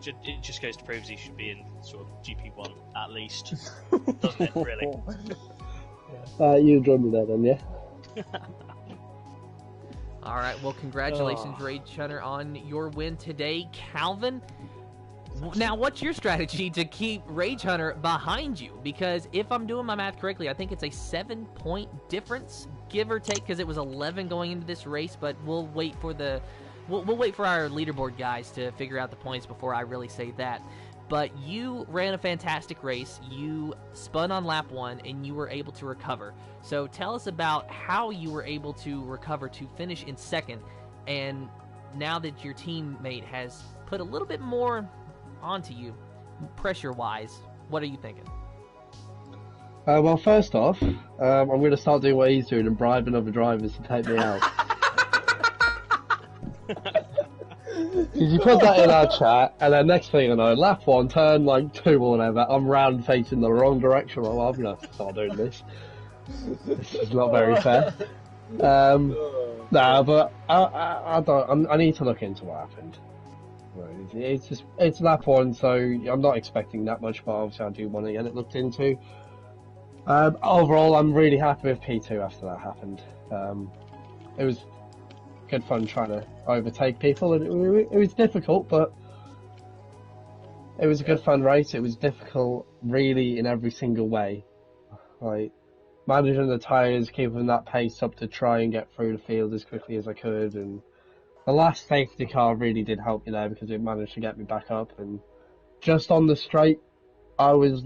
It just goes to prove he should be in sort of GP1 at least, doesn't it? Really. You joined me there then, yeah? All right, well, congratulations, Rage Hunter, on your win today. Calvin, now what's your strategy to keep Rage Hunter behind you? Because if I'm doing my math correctly, I think it's a 7-point difference, give or take, because it was 11 going into this race, but we'll wait for the... We'll wait for our leaderboard guys to figure out the points before I really say that. But you ran a fantastic race. You spun on lap 1, and you were able to recover. So tell us about how you were able to recover to finish in second. And now that your teammate has put a little bit more onto you, pressure-wise, what are you thinking? Well, first off, I'm going to start doing what he's doing and bribing other drivers to take me out. Because you put that in our chat, and then next thing I know, lap 1, turn 2 or whatever, I'm round facing the wrong direction. Well, I'm going to start doing this. This is not very fair. But I don't. I need to look into what happened. It's lap 1, so I'm not expecting that much, but obviously I do want to get it looked into. Overall, I'm really happy with P2 after that happened. It was good fun trying to overtake people, and it was difficult, but it was a good fun race. It was difficult really in every single way, like managing the tyres, keeping that pace up to try and get through the field as quickly as I could, and the last safety car really did help me there because it managed to get me back up. And just on the straight, I was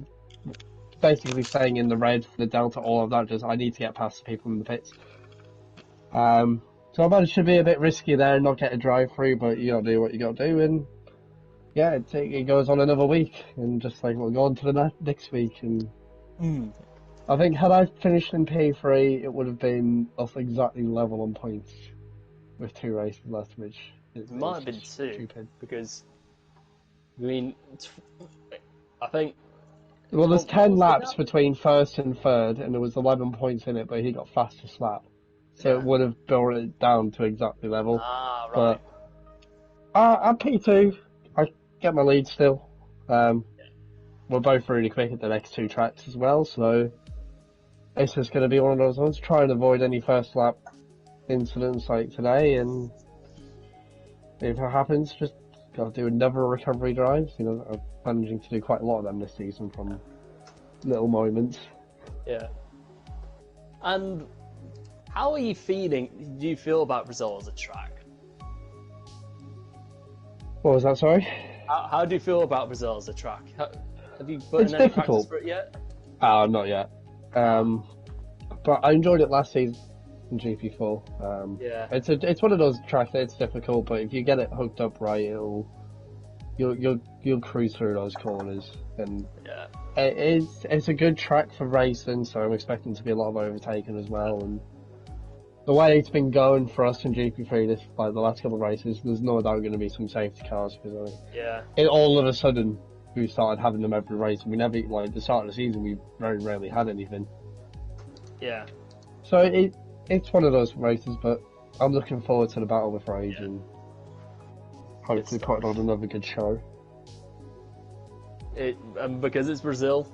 basically staying in the red for the delta, all of that, just I need to get past the people in the pits. So I managed to be a bit risky there and not get a drive through, but you gotta do what you gotta do, and yeah, it goes on another week, and just we'll go on to the next week. And I think had I finished in P3, it would have been off exactly level on points with 2 races left, which might have been 2, stupid. because I mean, I think. Well, there's 10 laps between first and third, and there was 11 points in it, but he got fastest lap. So it would have brought it down to exactly level. Ah, right. But I'm P2. I get my lead still. we're both really quick at the next 2 tracks as well, so it's just going to be one of those ones. Try and avoid any first lap incidents like today, and if it happens, just got to do another recovery drive. You know, I'm managing to do quite a lot of them this season from little moments. Yeah. And how are you feeling? Do you feel about Brazil as a track? What was that, sorry? How do you feel about Brazil as a track? Have you put It's in any difficult. practice for it yet? Not yet. But I enjoyed it last season in GP4. Yeah. It's one of those tracks that it's difficult, but if you get it hooked up right, you'll cruise through those corners, and Yeah. it's a good track for racing. So I'm expecting to be a lot of overtaking as well. And the way it's been going for us in GP3 the last couple of races, there's no doubt going to be some safety cars because Yeah. all of a sudden we started having them every race. We never, like, at the start of the season, we very rarely had anything. Yeah. So it's one of those races, but I'm looking forward to the battle with Rage and hopefully stuff. putting on another good show. Because it's Brazil,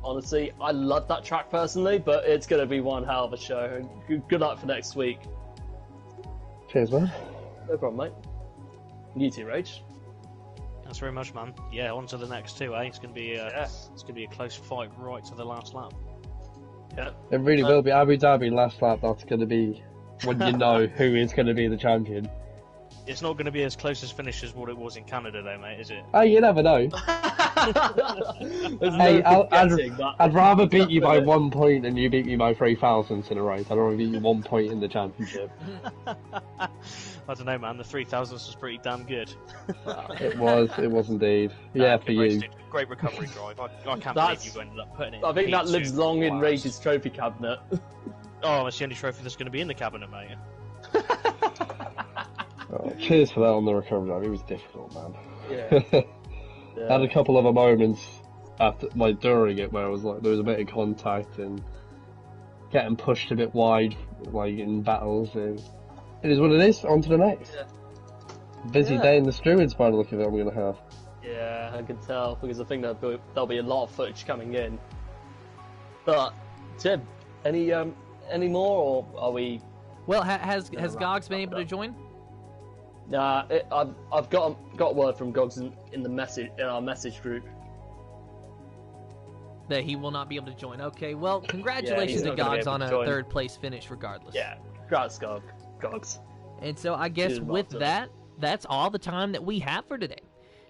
honestly, I love that track personally, but it's going to be one hell of a show. Good luck for next week. Cheers, man. No problem, mate. You too, Rage. Thanks very much, man. Yeah, on to the next 2, eh? It's gonna be it's gonna be a close fight right to the last lap. Yeah. It really will be Abu Dhabi last lap. That's going to be when you know who is going to be the champion. It's not going to be as close as finish as what it was in Canada, though, mate, is it? Oh, you never know. Hey, I'd rather beat you by 1 point than you beat me by 3,000 in a race. I'd rather beat you 1 point in the championship. I don't know, man. The 3,000s was pretty damn good. It was indeed. Yeah, for Good you. race, dude. Great recovery drive. I can't believe you ended up putting it in I think that P2 lives long in class. Rage's trophy cabinet. Oh, it's the only trophy that's going to be in the cabinet, mate. Oh, cheers for that on the recovery drive. It was difficult, man. Yeah. I had a couple other moments after, like, during it, where I was like, there was a bit of contact and getting pushed a bit wide, like in battles. It is what it is. On to the next. Yeah. Busy Yeah. day in the stewards by the look of it. I'm going to have. Yeah, I can tell because I think there'll be a lot of footage coming in. But Tim, any more, or are we? Well, has Gogs been able to join? Nah, I've got word from Gogs in our message group. That he will not be able to join. Okay, well, congratulations to not gonna be Gogs able on to a join. 3rd place finish regardless. Yeah, congrats, Gogs. And so I guess Cheers, with Martin. that, that's all the time that we have for today.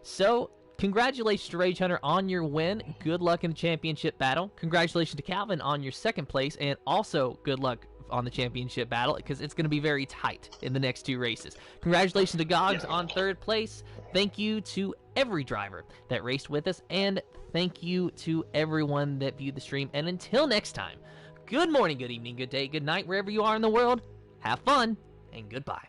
So congratulations to Rage Hunter on your win. Good luck in the championship battle. Congratulations to Calvin on your 2nd place, and also good luck on the championship battle because it's going to be very tight in the next 2 races. Congratulations to Gogs on 3rd place. Thank you to every driver that raced with us, and thank you to everyone that viewed the stream. And until next time, good morning, good evening, good day, good night, wherever you are in the world. Have fun, and goodbye.